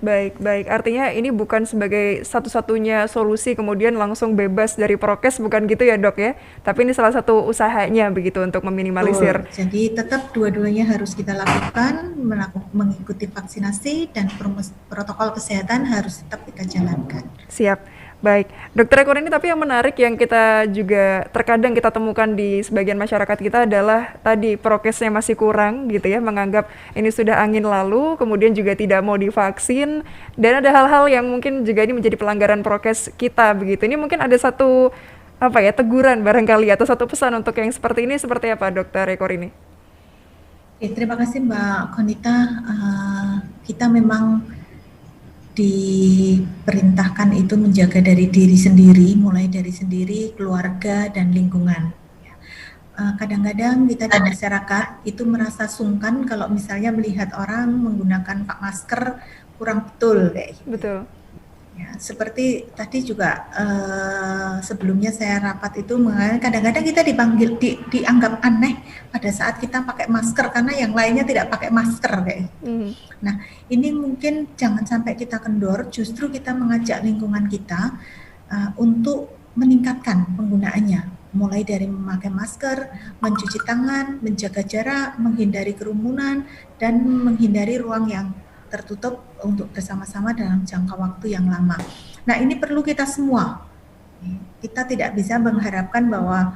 [SPEAKER 1] Baik. Artinya ini bukan sebagai satu-satunya solusi kemudian langsung bebas dari prokes, bukan gitu ya Dok ya? Tapi ini salah satu usahanya begitu untuk meminimalisir.
[SPEAKER 3] Jadi tetap dua-duanya harus kita lakukan, mengikuti vaksinasi dan protokol kesehatan harus tetap kita jalankan.
[SPEAKER 1] Siap. Baik, Dokter Eko ini tapi yang menarik yang kita juga terkadang kita temukan di sebagian masyarakat kita adalah tadi prokesnya masih kurang gitu ya, menganggap ini sudah angin lalu, kemudian juga tidak mau divaksin, dan ada hal-hal yang mungkin juga ini menjadi pelanggaran prokes kita begitu. Ini mungkin ada satu teguran barangkali atau satu pesan untuk yang seperti ini seperti apa Dokter Eko ini?
[SPEAKER 3] Terima kasih Mbak Konita. Kita memang diperintahkan itu menjaga dari diri sendiri, mulai dari sendiri, keluarga, dan lingkungan. Kadang-kadang kita di masyarakat itu merasa sungkan kalau misalnya melihat orang menggunakan masker kurang betul kayak gitu.
[SPEAKER 1] Betul.
[SPEAKER 3] Ya, seperti tadi juga sebelumnya saya rapat itu, kadang-kadang kita dianggap aneh pada saat kita pakai masker karena yang lainnya tidak pakai masker kayak. Nah, ini mungkin jangan sampai kita kendor, justru kita mengajak lingkungan kita untuk meningkatkan penggunaannya, mulai dari memakai masker, mencuci tangan, menjaga jarak, menghindari kerumunan, dan menghindari ruang yang tertutup untuk bersama-sama dalam jangka waktu yang lama. Nah, ini perlu kita semua. Kita tidak bisa mengharapkan bahwa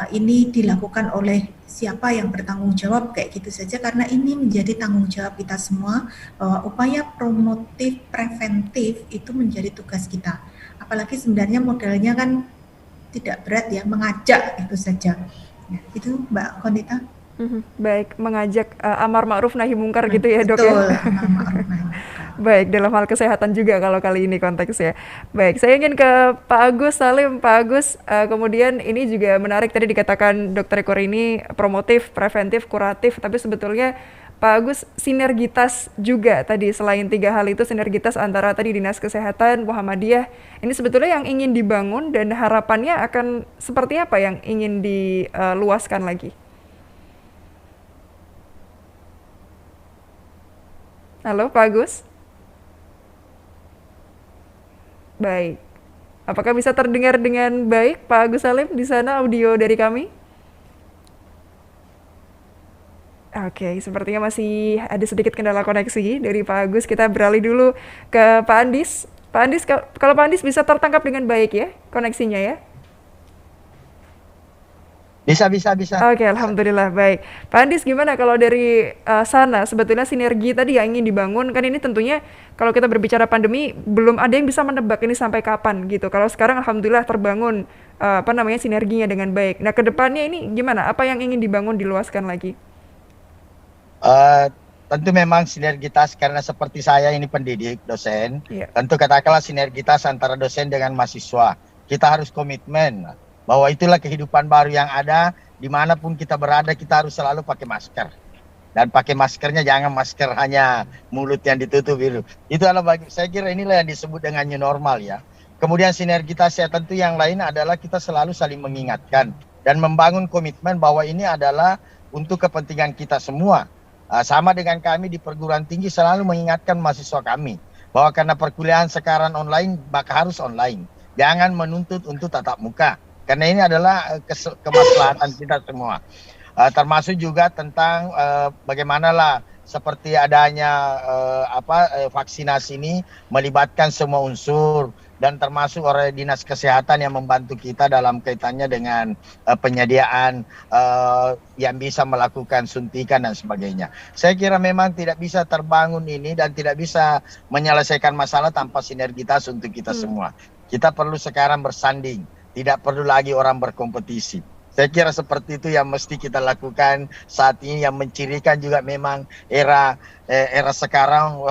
[SPEAKER 3] ini dilakukan oleh siapa yang bertanggung jawab kayak gitu saja, karena ini menjadi tanggung jawab kita semua, bahwa upaya promotif preventif itu menjadi tugas kita. Apalagi sebenarnya modelnya kan tidak berat ya, mengajak itu saja. Ya, itu Mbak Konita.
[SPEAKER 1] Baik, mengajak amar ma'ruf nahi mungkar gitu ya Dok.
[SPEAKER 3] Betul,
[SPEAKER 1] ya?
[SPEAKER 3] amar ma'ruf nahi mungkar.
[SPEAKER 1] Baik, dalam hal kesehatan juga kalau kali ini konteksnya. Baik, saya ingin ke Pak Agus Salim. Pak Agus, kemudian ini juga menarik tadi dikatakan Dokter Eko ini promotif, preventif, kuratif, tapi sebetulnya Pak Agus sinergitas juga tadi, selain 3 hal itu sinergitas antara tadi Dinas Kesehatan, Muhammadiyah, ini sebetulnya yang ingin dibangun dan harapannya akan seperti apa yang ingin diluaskan lagi? Halo Pak Agus? Baik. Apakah bisa terdengar dengan baik Pak Agus Salim di sana audio dari kami? Oke, sepertinya masih ada sedikit kendala koneksi dari Pak Agus. Kita beralih dulu ke Pak Andis. Pak Andis, kalau Pak Andis bisa tertangkap dengan baik ya koneksinya ya?
[SPEAKER 2] Bisa.
[SPEAKER 1] Oke, alhamdulillah, baik. Pak Andis, gimana kalau dari sana sebetulnya sinergi tadi yang ingin dibangun, kan ini tentunya kalau kita berbicara pandemi belum ada yang bisa menebak ini sampai kapan gitu. Kalau sekarang alhamdulillah terbangun sinerginya dengan baik. Nah, ke depannya ini gimana? Apa yang ingin dibangun diluaskan lagi?
[SPEAKER 2] Tentu memang sinergitas, karena seperti saya ini pendidik, dosen.
[SPEAKER 1] Iya.
[SPEAKER 2] Tentu katakanlah sinergitas antara dosen dengan mahasiswa. Kita harus komitmen bahwa itulah kehidupan baru yang ada, dimanapun kita berada kita harus selalu pakai masker. Dan pakai maskernya jangan masker hanya mulut yang ditutup itu. Itu adalah saya kira inilah yang disebut dengan new normal ya. Kemudian sinergitas ya tentu yang lain adalah kita selalu saling mengingatkan dan membangun komitmen bahwa ini adalah untuk kepentingan kita semua. Sama dengan kami di perguruan tinggi selalu mengingatkan mahasiswa kami bahwa karena perkuliahan sekarang online maka harus online. Jangan menuntut untuk tatap muka. Karena ini adalah kemaslahatan kita semua. Termasuk juga tentang bagaimanalah seperti adanya vaksinasi ini melibatkan semua unsur dan termasuk oleh dinas kesehatan yang membantu kita dalam kaitannya dengan penyediaan yang bisa melakukan suntikan dan sebagainya. Saya kira memang tidak bisa terbangun ini dan tidak bisa menyelesaikan masalah tanpa sinergitas untuk kita semua. Kita perlu sekarang bersanding, tidak perlu lagi orang berkompetisi. Saya kira seperti itu yang mesti kita lakukan saat ini, yang mencirikan juga memang era sekarang,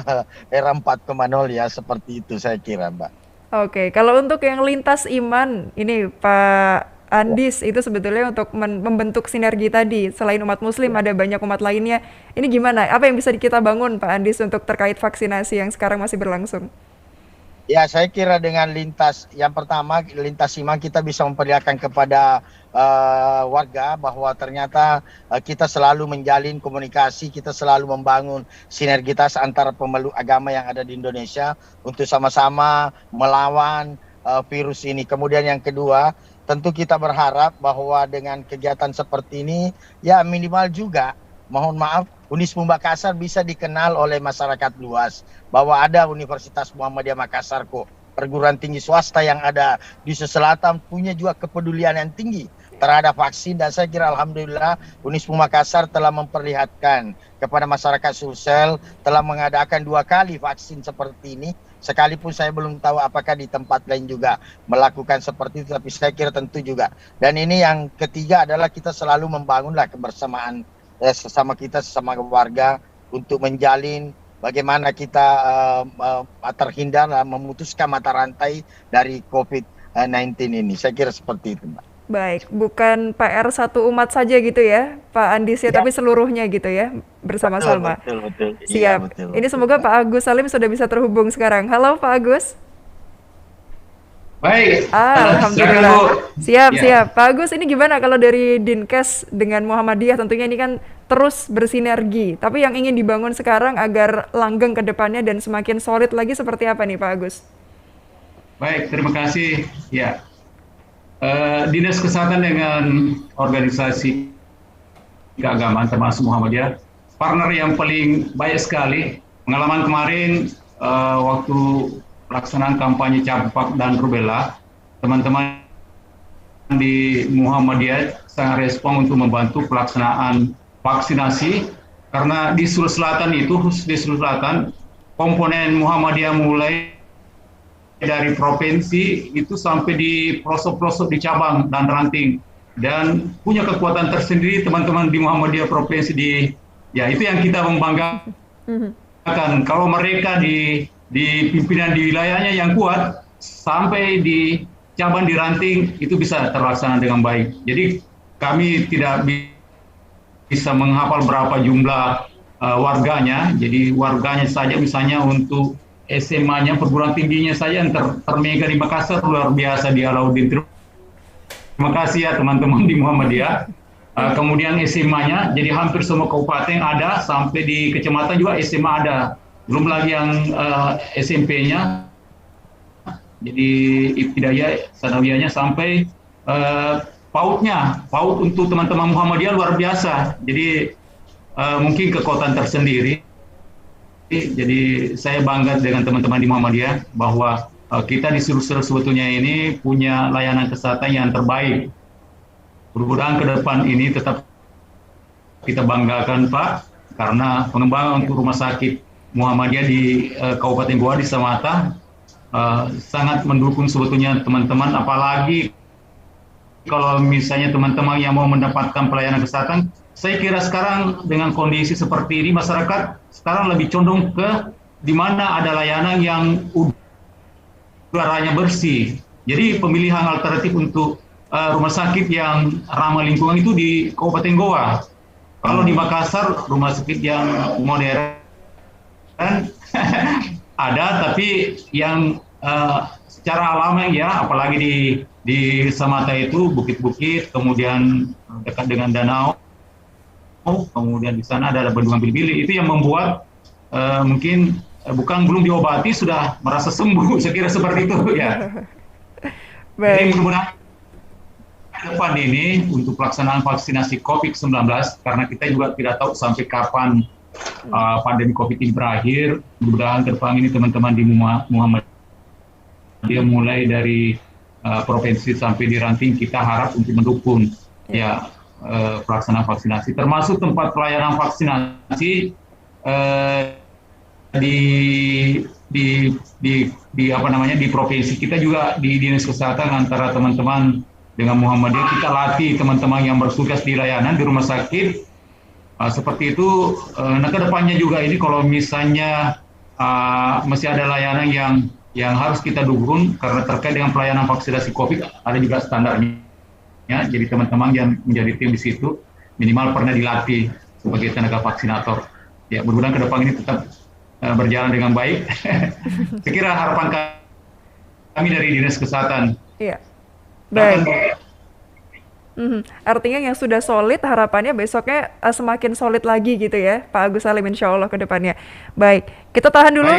[SPEAKER 2] era 4.0 ya, seperti itu saya kira, Mbak.
[SPEAKER 1] Oke, kalau untuk yang lintas iman, ini Pak Andis itu sebetulnya untuk membentuk sinergi tadi, selain umat muslim ada banyak umat lainnya. Ini gimana? Apa yang bisa kita bangun Pak Andis untuk terkait vaksinasi yang sekarang masih berlangsung?
[SPEAKER 2] Ya, saya kira dengan yang pertama lintas iman kita bisa memperlihatkan kepada warga bahwa ternyata kita selalu menjalin komunikasi, kita selalu membangun sinergitas antara pemeluk agama yang ada di Indonesia untuk sama-sama melawan virus ini. Kemudian yang kedua, tentu kita berharap bahwa dengan kegiatan seperti ini, ya minimal juga, mohon maaf, Unismu Makassar bisa dikenal oleh masyarakat luas bahwa ada Universitas Muhammadiyah Makassar kok, perguruan tinggi swasta yang ada di Selatan punya juga kepedulian yang tinggi terhadap vaksin, dan saya kira alhamdulillah Unismu Makassar telah memperlihatkan kepada masyarakat Sulsel, telah mengadakan 2 kali vaksin seperti ini, sekalipun saya belum tahu apakah di tempat lain juga melakukan seperti itu, tapi saya kira tentu juga. Dan ini yang ketiga adalah kita selalu membangunlah kebersamaan sesama warga untuk menjalin bagaimana kita terhindar memutuskan mata rantai dari COVID-19 ini. Saya kira seperti itu, Mbak.
[SPEAKER 1] Baik, bukan PR satu umat saja gitu ya, Pak Andis ya, tapi seluruhnya gitu ya, bersama-sama.
[SPEAKER 2] Betul.
[SPEAKER 1] Siap.
[SPEAKER 2] Iya, betul.
[SPEAKER 1] Ini semoga Pak Agus Salim sudah bisa terhubung sekarang. Halo Pak Agus.
[SPEAKER 4] Baik.
[SPEAKER 1] Alhamdulillah. Siap. Pak Agus, ini gimana kalau dari Dinkes dengan Muhammadiyah, tentunya ini kan terus bersinergi. Tapi yang ingin dibangun sekarang agar langgeng ke depannya dan semakin solid lagi seperti apa nih Pak Agus?
[SPEAKER 4] Baik, terima kasih. Ya, Dinas Kesehatan dengan organisasi keagamaan termasuk Muhammadiyah, partner yang paling baik sekali. Pengalaman kemarin waktu pelaksanaan kampanye campak dan rubella, teman-teman di Muhammadiyah sangat respon untuk membantu pelaksanaan vaksinasi, karena di Sulawesi Selatan itu, khusus di Sulawesi Selatan, komponen Muhammadiyah mulai dari provinsi itu sampai di pelosok-pelosok di cabang dan ranting, dan punya kekuatan tersendiri teman-teman di Muhammadiyah provinsi ya itu yang kita membanggakan. Kalau mereka di pimpinan di wilayahnya yang kuat, sampai di cabang di ranting itu bisa terlaksana dengan baik. Jadi kami tidak bisa menghafal berapa jumlah warganya. Jadi warganya saja misalnya untuk SMA-nya, perguruan tingginya saja yang termega di Makassar luar biasa di Alauddin. Terima kasih ya teman-teman di Muhammadiyah. Kemudian SMA-nya, jadi hampir semua kabupaten ada, sampai di kecamatan juga SMA ada. Belum lagi yang SMP-nya, jadi ibtidaiyah, sanawiyahnya, sampai PAUD untuk teman-teman Muhammadiyah luar biasa. Jadi mungkin kekuatan tersendiri. Jadi saya bangga dengan teman-teman di Muhammadiyah bahwa kita di Sulsel sebetulnya ini punya layanan kesehatan yang terbaik. Mudah-mudahan ke depan ini tetap kita banggakan Pak, karena pengembangan untuk rumah sakit Muhammadiyah di Kabupaten Goa di Samata sangat mendukung sebetulnya teman-teman, apalagi kalau misalnya teman-teman yang mau mendapatkan pelayanan kesehatan. Saya kira sekarang dengan kondisi seperti ini, masyarakat sekarang lebih condong ke di mana ada layanan yang udaranya bersih. Jadi pemilihan alternatif untuk rumah sakit yang ramah lingkungan itu di Kabupaten Goa. Kalau di Makassar rumah sakit yang modern ada, tapi yang secara alami ya, apalagi di Samata itu bukit-bukit, kemudian dekat dengan danau, kemudian di sana ada bendungan Bili-Bili, itu yang membuat mungkin belum diobati sudah merasa sembuh, saya kira seperti itu ya. Jadi mudah-mudahan depan ini untuk pelaksanaan vaksinasi COVID-19, karena kita juga tidak tahu sampai kapan pandemi COVID ini berakhir. Mudah-mudahan ke depan ini teman-teman di Muhammadiyah mulai dari provinsi sampai di ranting, kita harap untuk mendukung pelaksanaan vaksinasi, termasuk tempat pelayanan vaksinasi di provinsi kita juga, di dinas kesehatan antara teman-teman dengan Muhammadiyah kita latih teman-teman yang bertugas di layanan di rumah sakit seperti itu. Nah, kedepannya juga ini kalau misalnya masih ada layanan yang harus kita dukung karena terkait dengan pelayanan vaksinasi COVID, ada juga standarnya. Jadi teman-teman yang menjadi tim di situ minimal pernah dilatih sebagai tenaga vaksinator. Ya, mudah-mudahan ke depan ini tetap berjalan dengan baik. Saya kira harapan kami dari Dinas Kesehatan.
[SPEAKER 1] Iya. Baik. Artinya yang sudah solid, harapannya besoknya semakin solid lagi gitu ya, Pak Agus Salim, insya Allah ke depannya. Baik, kita tahan dulu.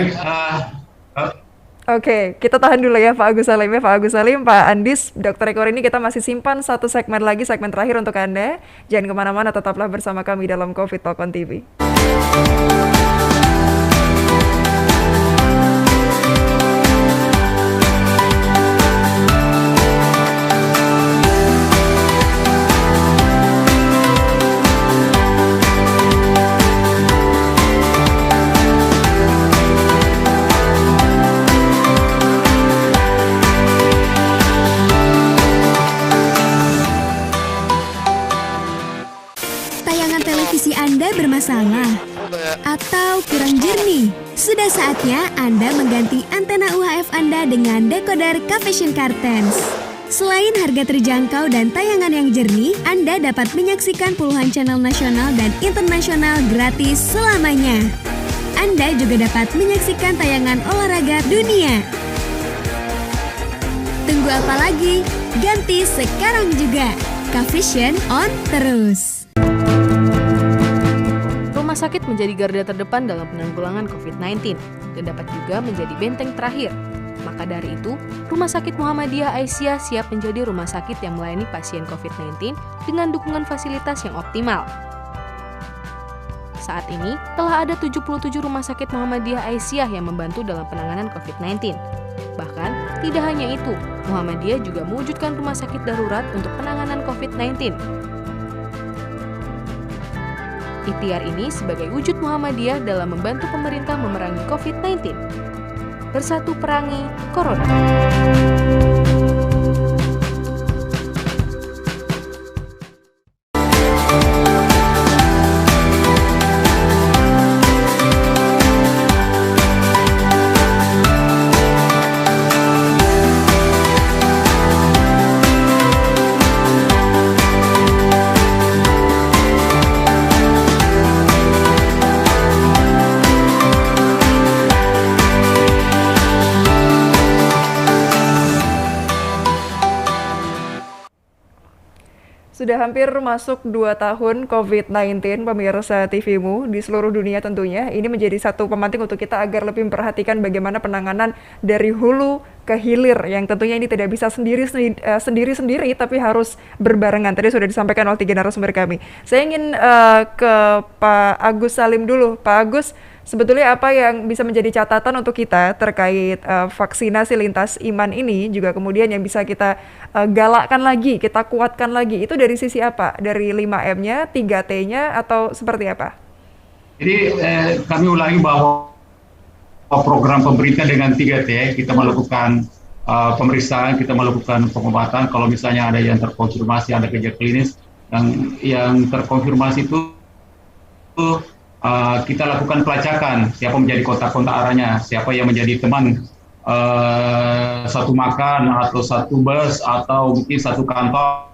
[SPEAKER 1] Oke, kita tahan dulu ya Pak Agus Salim ya. Pak Agus Salim, Pak Andis, Dr. Eko ini kita masih simpan satu segmen lagi, segmen terakhir untuk Anda. Jangan kemana-mana, tetaplah bersama kami dalam COVID Talk on TV.
[SPEAKER 7] Anda bermasalah atau kurang jernih? Sudah saatnya Anda mengganti antena UHF Anda dengan decoder Cavision Cartens. Selain harga terjangkau dan tayangan yang jernih, Anda dapat menyaksikan puluhan channel nasional dan internasional gratis selamanya. Anda juga dapat menyaksikan tayangan olahraga dunia. Tunggu apa lagi? Ganti sekarang juga. Cavision on terus.
[SPEAKER 5] Rumah sakit menjadi garda terdepan dalam penanggulangan COVID-19 dan dapat juga menjadi benteng terakhir. Maka dari itu, Rumah Sakit Muhammadiyah Aisyah siap menjadi rumah sakit yang melayani pasien COVID-19 dengan dukungan fasilitas yang optimal. Saat ini, telah ada 77 Rumah Sakit Muhammadiyah Aisyah yang membantu dalam penanganan COVID-19. Bahkan, tidak hanya itu, Muhammadiyah juga mewujudkan rumah sakit darurat untuk penanganan COVID-19. Ikhtiar ini sebagai wujud Muhammadiyah dalam membantu pemerintah memerangi COVID-19. Bersatu perangi Corona.
[SPEAKER 1] Sudah hampir masuk 2 tahun COVID-19, pemirsa TV-mu di seluruh dunia tentunya. Ini menjadi satu pemantik untuk kita agar lebih memperhatikan bagaimana penanganan dari hulu ke hilir, yang tentunya ini tidak bisa sendiri-sendiri, tapi harus berbarengan. Tadi sudah disampaikan oleh 3 narasumber kami. Saya ingin ke Pak Agus Salim dulu. Pak Agus, sebetulnya apa yang bisa menjadi catatan untuk kita terkait vaksinasi lintas iman ini, juga kemudian yang bisa kita galakkan lagi, kita kuatkan lagi, itu dari sisi apa? Dari 5M-nya, 3T-nya, atau seperti apa?
[SPEAKER 4] Jadi kami ulangi bahwa program pemerintah dengan 3T, kita melakukan pemeriksaan, kita melakukan pengobatan. Kalau misalnya ada yang terkonfirmasi, ada gejala klinis, yang terkonfirmasi itu kita lakukan pelacakan, siapa menjadi kontak-kontak arahnya, siapa yang menjadi teman satu makan atau satu bus atau mungkin satu kantor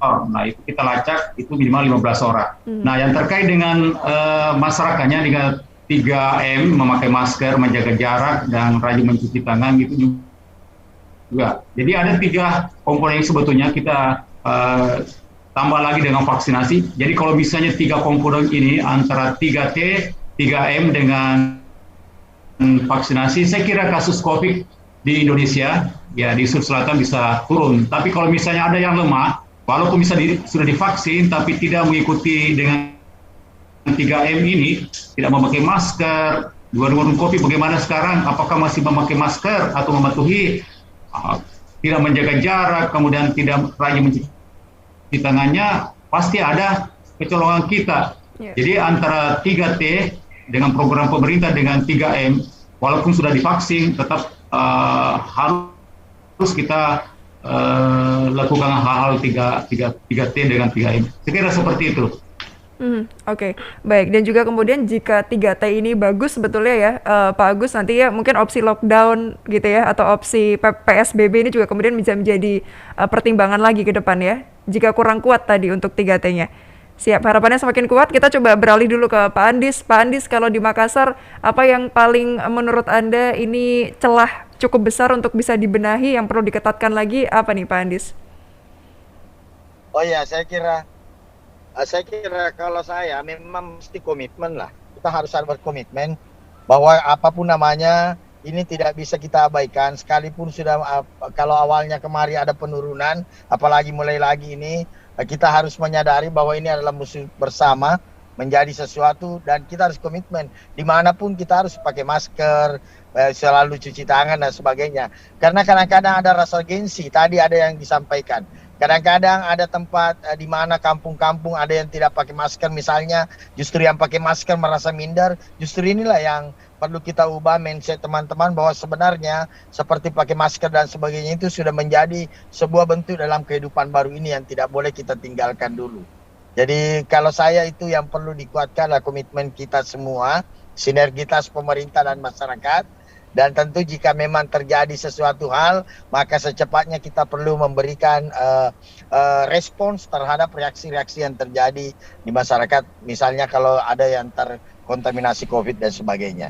[SPEAKER 4] Nah, itu kita lacak itu minimal 15 orang. Nah, yang terkait dengan masyarakatnya dengan 3M, memakai masker, menjaga jarak, dan rajin mencuci tangan gitu juga. Jadi ada 3 komponen yang sebetulnya kita tambah lagi dengan vaksinasi. Jadi kalau misalnya 3 komponen ini antara 3T, 3M dengan vaksinasi, saya kira kasus COVID di Indonesia, ya di Sulawesi Selatan bisa turun. Tapi kalau misalnya ada yang lemah, walaupun misalnya sudah divaksin, tapi tidak mengikuti dengan 3M ini, tidak memakai masker, di warung kopi bagaimana sekarang, apakah masih memakai masker atau mematuhi, tidak menjaga jarak, kemudian tidak rajin mencuci tangannya, pasti ada kecolongan kita. Jadi antara 3T dengan program pemerintah dengan 3M, walaupun sudah divaksin, tetap harus kita lakukan hal-hal 3T dengan 3M. Saya kira seperti itu.
[SPEAKER 1] Oke, baik. Dan juga kemudian jika 3T ini bagus sebetulnya ya, Pak Agus, nanti ya mungkin opsi lockdown gitu ya, atau opsi PSBB ini juga kemudian bisa menjadi pertimbangan lagi ke depan ya, jika kurang kuat tadi untuk 3T-nya. Siap, harapannya semakin kuat. Kita coba beralih dulu ke Pak Andis. Pak Andis, kalau di Makassar, apa yang paling menurut Anda ini celah cukup besar untuk bisa dibenahi, yang perlu diketatkan lagi, apa nih Pak Andis?
[SPEAKER 2] Oh ya, saya kira kalau saya memang mesti komitmen lah. Kita harus berkomitmen bahwa apapun namanya ini tidak bisa kita abaikan. Sekalipun sudah kalau awalnya kemarin ada penurunan, apalagi mulai lagi ini, kita harus menyadari bahwa ini adalah musuh bersama, menjadi sesuatu, dan kita harus komitmen. Dimanapun kita harus pakai masker, selalu cuci tangan dan sebagainya. Karena kadang-kadang ada rasa gengsi. Tadi ada yang disampaikan. Kadang-kadang ada tempat di mana kampung-kampung ada yang tidak pakai masker misalnya, justru yang pakai masker merasa minder. Justru inilah yang perlu kita ubah mindset teman-teman, bahwa sebenarnya seperti pakai masker dan sebagainya itu sudah menjadi sebuah bentuk dalam kehidupan baru ini yang tidak boleh kita tinggalkan dulu. Jadi kalau saya itu yang perlu dikuatkan adalah komitmen kita semua, sinergitas pemerintah dan masyarakat. Dan tentu jika memang terjadi sesuatu hal, maka secepatnya kita perlu memberikan respons terhadap reaksi-reaksi yang terjadi di masyarakat. Misalnya kalau ada yang terkontaminasi COVID dan sebagainya.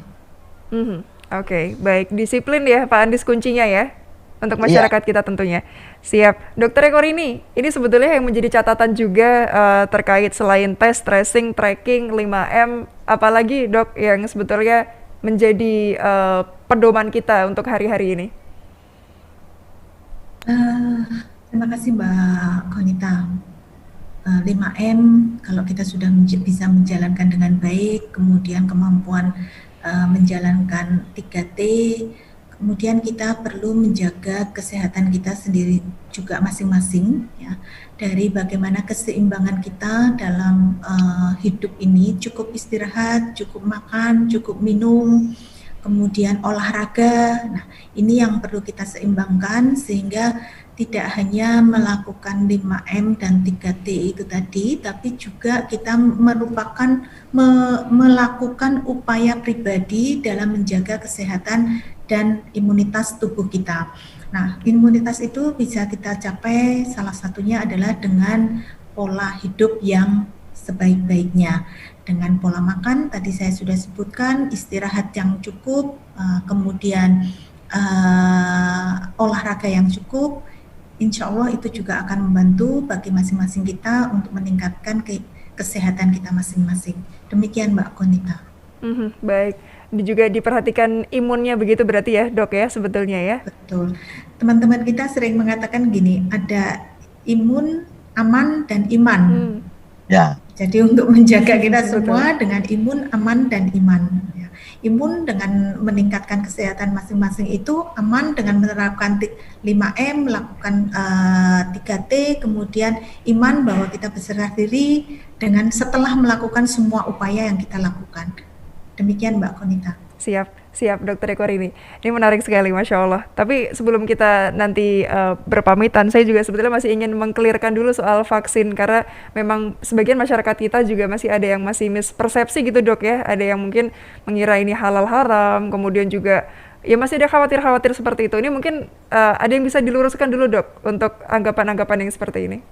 [SPEAKER 1] Oke, baik. Disiplin ya Pak Andis kuncinya ya, untuk masyarakat kita tentunya. Siap. Dokter Eko ini sebetulnya yang menjadi catatan juga terkait selain tes, tracing, tracking, 5M, apalagi dok yang sebetulnya menjadi pedoman kita untuk hari-hari ini?
[SPEAKER 3] Terima kasih Mbak Konita. 5M kalau kita sudah bisa menjalankan dengan baik, kemudian kemampuan menjalankan 3T, kemudian kita perlu menjaga kesehatan kita sendiri juga masing-masing ya, dari bagaimana keseimbangan kita dalam hidup ini, cukup istirahat, cukup makan, cukup minum, kemudian olahraga. Nah, ini yang perlu kita seimbangkan sehingga tidak hanya melakukan 5M dan 3T itu tadi, tapi juga kita melakukan upaya pribadi dalam menjaga kesehatan dan imunitas tubuh kita. Nah, imunitas itu bisa kita capai salah satunya adalah dengan pola hidup yang sebaik-baiknya. Dengan pola makan, tadi saya sudah sebutkan, istirahat yang cukup, kemudian olahraga yang cukup, insya Allah itu juga akan membantu bagi masing-masing kita untuk meningkatkan kesehatan kita masing-masing. Demikian Mbak Konita.
[SPEAKER 1] Baik, juga diperhatikan imunnya begitu berarti ya dok ya sebetulnya ya?
[SPEAKER 3] Betul. Teman-teman kita sering mengatakan gini, ada imun, aman, dan iman.
[SPEAKER 2] Ya.
[SPEAKER 3] Jadi untuk menjaga kita semua dengan imun, aman, dan iman. Ya. Imun dengan meningkatkan kesehatan masing-masing itu, aman dengan menerapkan 5M, melakukan 3T, kemudian iman bahwa kita berserah diri dengan setelah melakukan semua upaya yang kita lakukan. Demikian Mbak Konita.
[SPEAKER 1] Siap Dokter Eko ini menarik sekali, Masya Allah. Tapi sebelum kita nanti berpamitan, saya juga sebetulnya masih ingin mengklirkan dulu soal vaksin, karena memang sebagian masyarakat kita juga masih ada yang masih mispersepsi gitu dok ya, ada yang mungkin mengira ini halal haram, kemudian juga ya masih ada khawatir seperti itu. Ini mungkin ada yang bisa diluruskan dulu dok untuk anggapan-anggapan yang seperti ini.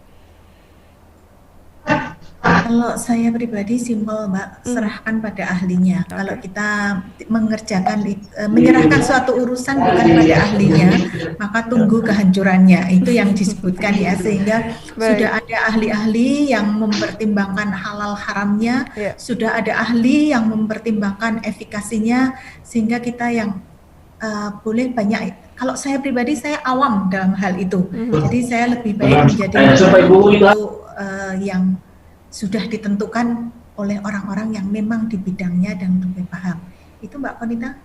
[SPEAKER 3] Kalau saya pribadi simpel Mbak, serahkan pada ahlinya. Kalau kita menyerahkan suatu urusan bukan pada ahlinya, maka tunggu kehancurannya. Itu yang disebutkan ya, sehingga sudah ada ahli-ahli yang mempertimbangkan halal haramnya, sudah ada ahli yang mempertimbangkan efikasinya, sehingga kita yang boleh banyak. Kalau saya pribadi, saya awam dalam hal itu. Jadi saya lebih baik menjadi yang sudah ditentukan oleh orang-orang yang memang di bidangnya dan lebih paham. Itu Mbak Konita.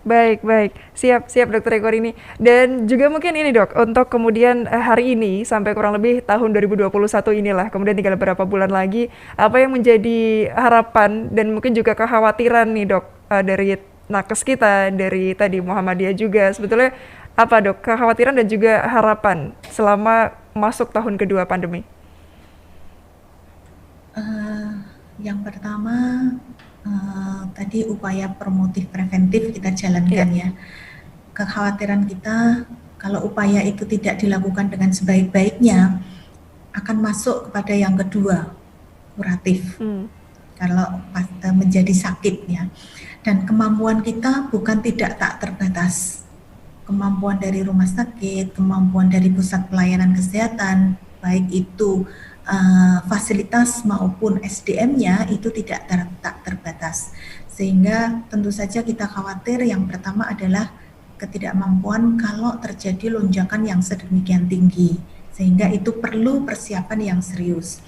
[SPEAKER 1] Baik, siap Dokter Eko ini. Dan juga mungkin ini Dok, untuk kemudian hari ini sampai kurang lebih tahun 2021 inilah, kemudian tinggal beberapa bulan lagi, apa yang menjadi harapan dan mungkin juga kekhawatiran nih Dok, dari nakes kita, dari tadi Muhammadiyah juga, sebetulnya apa Dok, kekhawatiran dan juga harapan selama masuk tahun kedua pandemi?
[SPEAKER 3] Yang pertama tadi upaya promotif preventif kita jalankan ya. Kekhawatiran kita kalau upaya itu tidak dilakukan dengan sebaik-baiknya akan masuk kepada yang kedua, kuratif. Kalau menjadi sakit ya. Dan kemampuan kita bukan tidak tak terbatas. Kemampuan dari rumah sakit, kemampuan dari pusat pelayanan kesehatan, baik itu fasilitas maupun SDM-nya itu tidak tak terbatas. Sehingga tentu saja kita khawatir yang pertama adalah ketidakmampuan kalau terjadi lonjakan yang sedemikian tinggi. Sehingga itu perlu persiapan yang serius.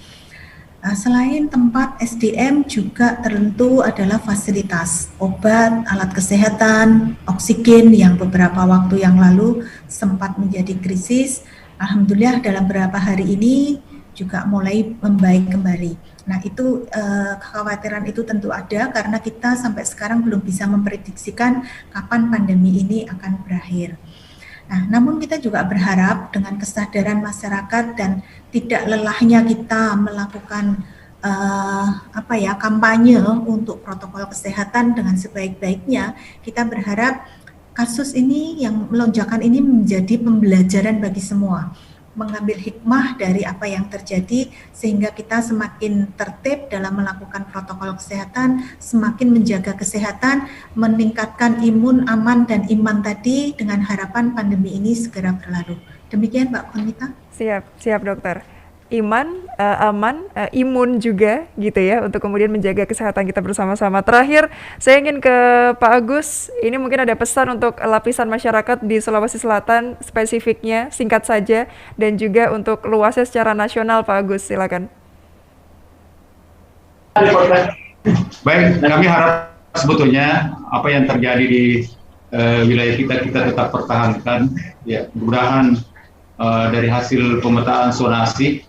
[SPEAKER 3] Selain tempat SDM juga tentu adalah fasilitas, obat, alat kesehatan, oksigen yang beberapa waktu yang lalu sempat menjadi krisis. Alhamdulillah dalam beberapa hari ini juga mulai membaik kembali. Nah itu kekhawatiran itu tentu ada karena kita sampai sekarang belum bisa memprediksikan kapan pandemi ini akan berakhir. Nah, namun kita juga berharap dengan kesadaran masyarakat dan tidak lelahnya kita melakukan kampanye untuk protokol kesehatan dengan sebaik-baiknya, kita berharap kasus ini yang melonjakan ini menjadi pembelajaran bagi semua. Mengambil hikmah dari apa yang terjadi sehingga kita semakin tertib dalam melakukan protokol kesehatan, semakin menjaga kesehatan, meningkatkan imun, aman, dan iman tadi dengan harapan pandemi ini segera berlalu. Demikian Mbak Konita.
[SPEAKER 1] Siap Dokter. Iman, aman, imun juga gitu ya untuk kemudian menjaga kesehatan kita bersama-sama. Terakhir, saya ingin ke Pak Agus. Ini mungkin ada pesan untuk lapisan masyarakat di Sulawesi Selatan spesifiknya, singkat saja, dan juga untuk luasnya secara nasional, Pak Agus, silakan.
[SPEAKER 4] Baik, kami harap sebetulnya apa yang terjadi di wilayah kita tetap pertahankan. Ya, mudah-mudahan dari hasil pemetaan zonasi.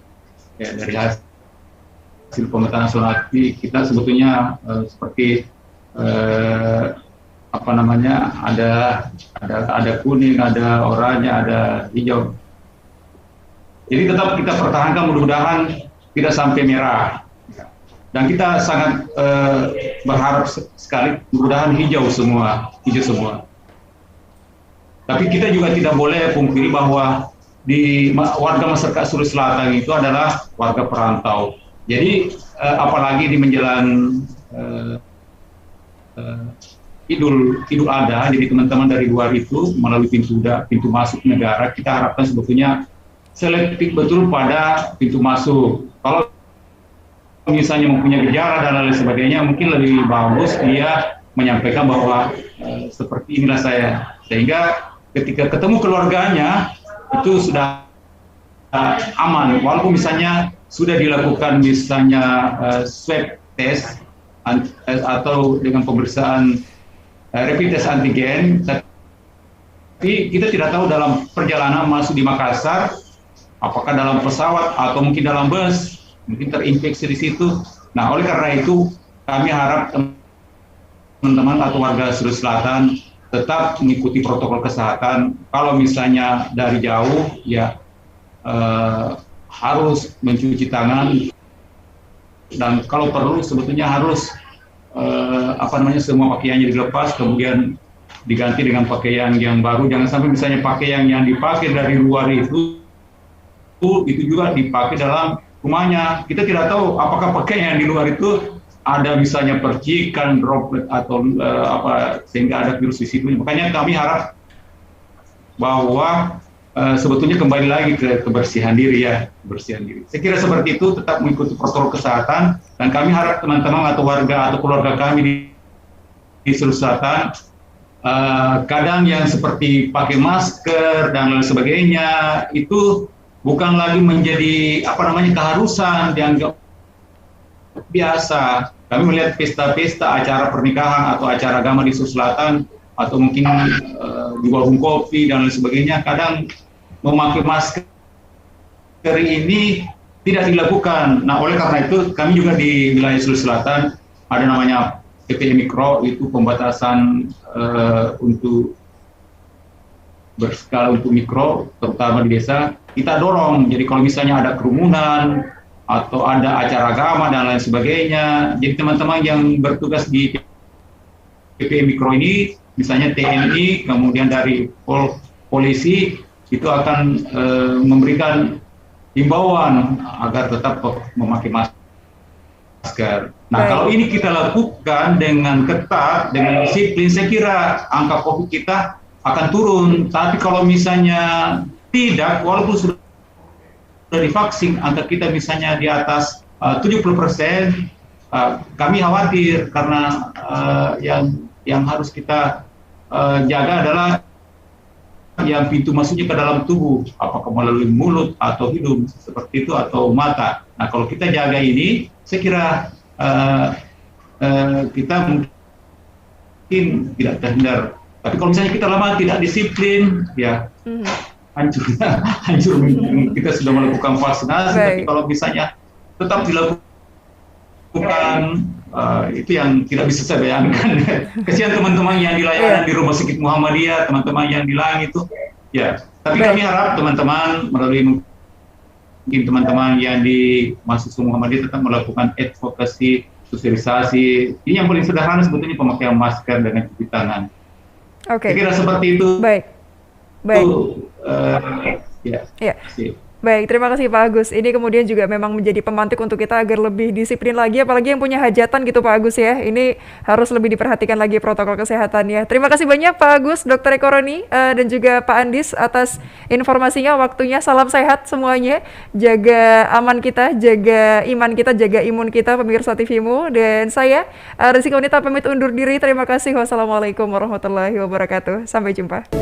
[SPEAKER 4] Ya, dari hasil pemetaan zonasi kita sebetulnya seperti ada kuning, ada oranye, ada hijau. Jadi tetap kita pertahankan, mudah-mudahan tidak sampai merah. Dan kita sangat berharap sekali mudah-mudahan hijau semua. Tapi kita juga tidak boleh pungkiri bahwa di warga masyarakat Sulawesi Selatan itu adalah warga perantau. Jadi apalagi di menjelang Idul Adha, jadi teman-teman dari luar itu melalui pintu masuk negara, kita harapkan sebetulnya selektif betul pada pintu masuk. Kalau misalnya mempunyai gejala dan lain sebagainya, mungkin lebih bagus dia menyampaikan bahwa seperti inilah saya, sehingga ketika ketemu keluarganya itu sudah aman, walaupun misalnya sudah dilakukan misalnya swab test atau dengan pemeriksaan rapid test antigen, tapi kita tidak tahu dalam perjalanan masuk di Makassar, apakah dalam pesawat atau mungkin dalam bus, mungkin terinfeksi di situ. Nah, oleh karena itu kami harap teman-teman atau warga Sulawesi Selatan tetap mengikuti protokol kesehatan. Kalau misalnya dari jauh, ya harus mencuci tangan, dan kalau perlu sebetulnya harus semua pakaiannya dilepas, kemudian diganti dengan pakaian yang baru. Jangan sampai misalnya pakaian yang dipakai dari luar itu juga dipakai dalam rumahnya. Kita tidak tahu apakah pakaian yang di luar itu ada misalnya percikan, droplet atau sehingga ada virus di situ. Makanya kami harap bahwa sebetulnya kembali lagi ke kebersihan diri ya, kebersihan diri. Saya kira seperti itu, tetap mengikuti protokol kesehatan, dan kami harap teman-teman atau warga atau keluarga kami di Sulawesi Selatan kadang yang seperti pakai masker dan lain sebagainya itu bukan lagi menjadi keharusan, dianggap biasa. Kami melihat pesta-pesta, acara pernikahan atau acara agama di Sulawesi Selatan atau mungkin di warung kopi dan lain sebagainya, kadang memakai masker ini tidak dilakukan. Nah, oleh karena itu kami juga di wilayah Sulawesi Selatan ada namanya PPKM Mikro, itu pembatasan untuk berskala untuk mikro, terutama di desa. Kita dorong, jadi kalau misalnya ada kerumunan atau ada acara agama dan lain sebagainya, jadi teman-teman yang bertugas di PPKM Mikro ini, misalnya TNI, kemudian dari polisi, itu akan memberikan himbauan agar tetap memakai masker. Nah, kalau ini kita lakukan dengan ketat, dengan disiplin, saya kira angka COVID kita akan turun. Tapi kalau misalnya tidak, walaupun sudah divaksin, angka kita misalnya di atas 70%, kami khawatir karena yang harus kita jaga adalah yang pintu masuknya ke dalam tubuh, apakah melalui mulut atau hidung seperti itu atau mata. Nah, kalau kita jaga ini, saya kira kita mungkin tidak terhindar. Tapi kalau misalnya kita lama tidak disiplin, ya hancur. Kita sudah melakukan vaksinasi, tapi kalau misalnya tetap dilakukan, itu yang tidak bisa saya bayangkan. Kasihan teman-teman yang di layanan di Rumah Sakit Muhammadiyah, teman-teman yang di lain itu, ya. Tapi kami harap teman-teman melalui mungkin teman-teman yang di mahasiswa Muhammadiyah tetap melakukan advokasi, sosialisasi. Ini yang paling sederhana sebetulnya, pemakaian masker dengan cuci tangan. Saya kira seperti itu.
[SPEAKER 1] Baik. Baik, terima kasih Pak Agus. Ini kemudian juga memang menjadi pemantik untuk kita agar lebih disiplin lagi, apalagi yang punya hajatan gitu Pak Agus ya. Ini harus lebih diperhatikan lagi protokol kesehatannya. Terima kasih banyak Pak Agus, Dr. Eko Roni, dan juga Pak Andis atas informasinya, waktunya. Salam sehat semuanya. Jaga aman kita, jaga iman kita, jaga imun kita, pemirsa TVmu. Dan saya, Rizky Wanita, pamit undur diri. Terima kasih. Wassalamualaikum warahmatullahi wabarakatuh. Sampai jumpa.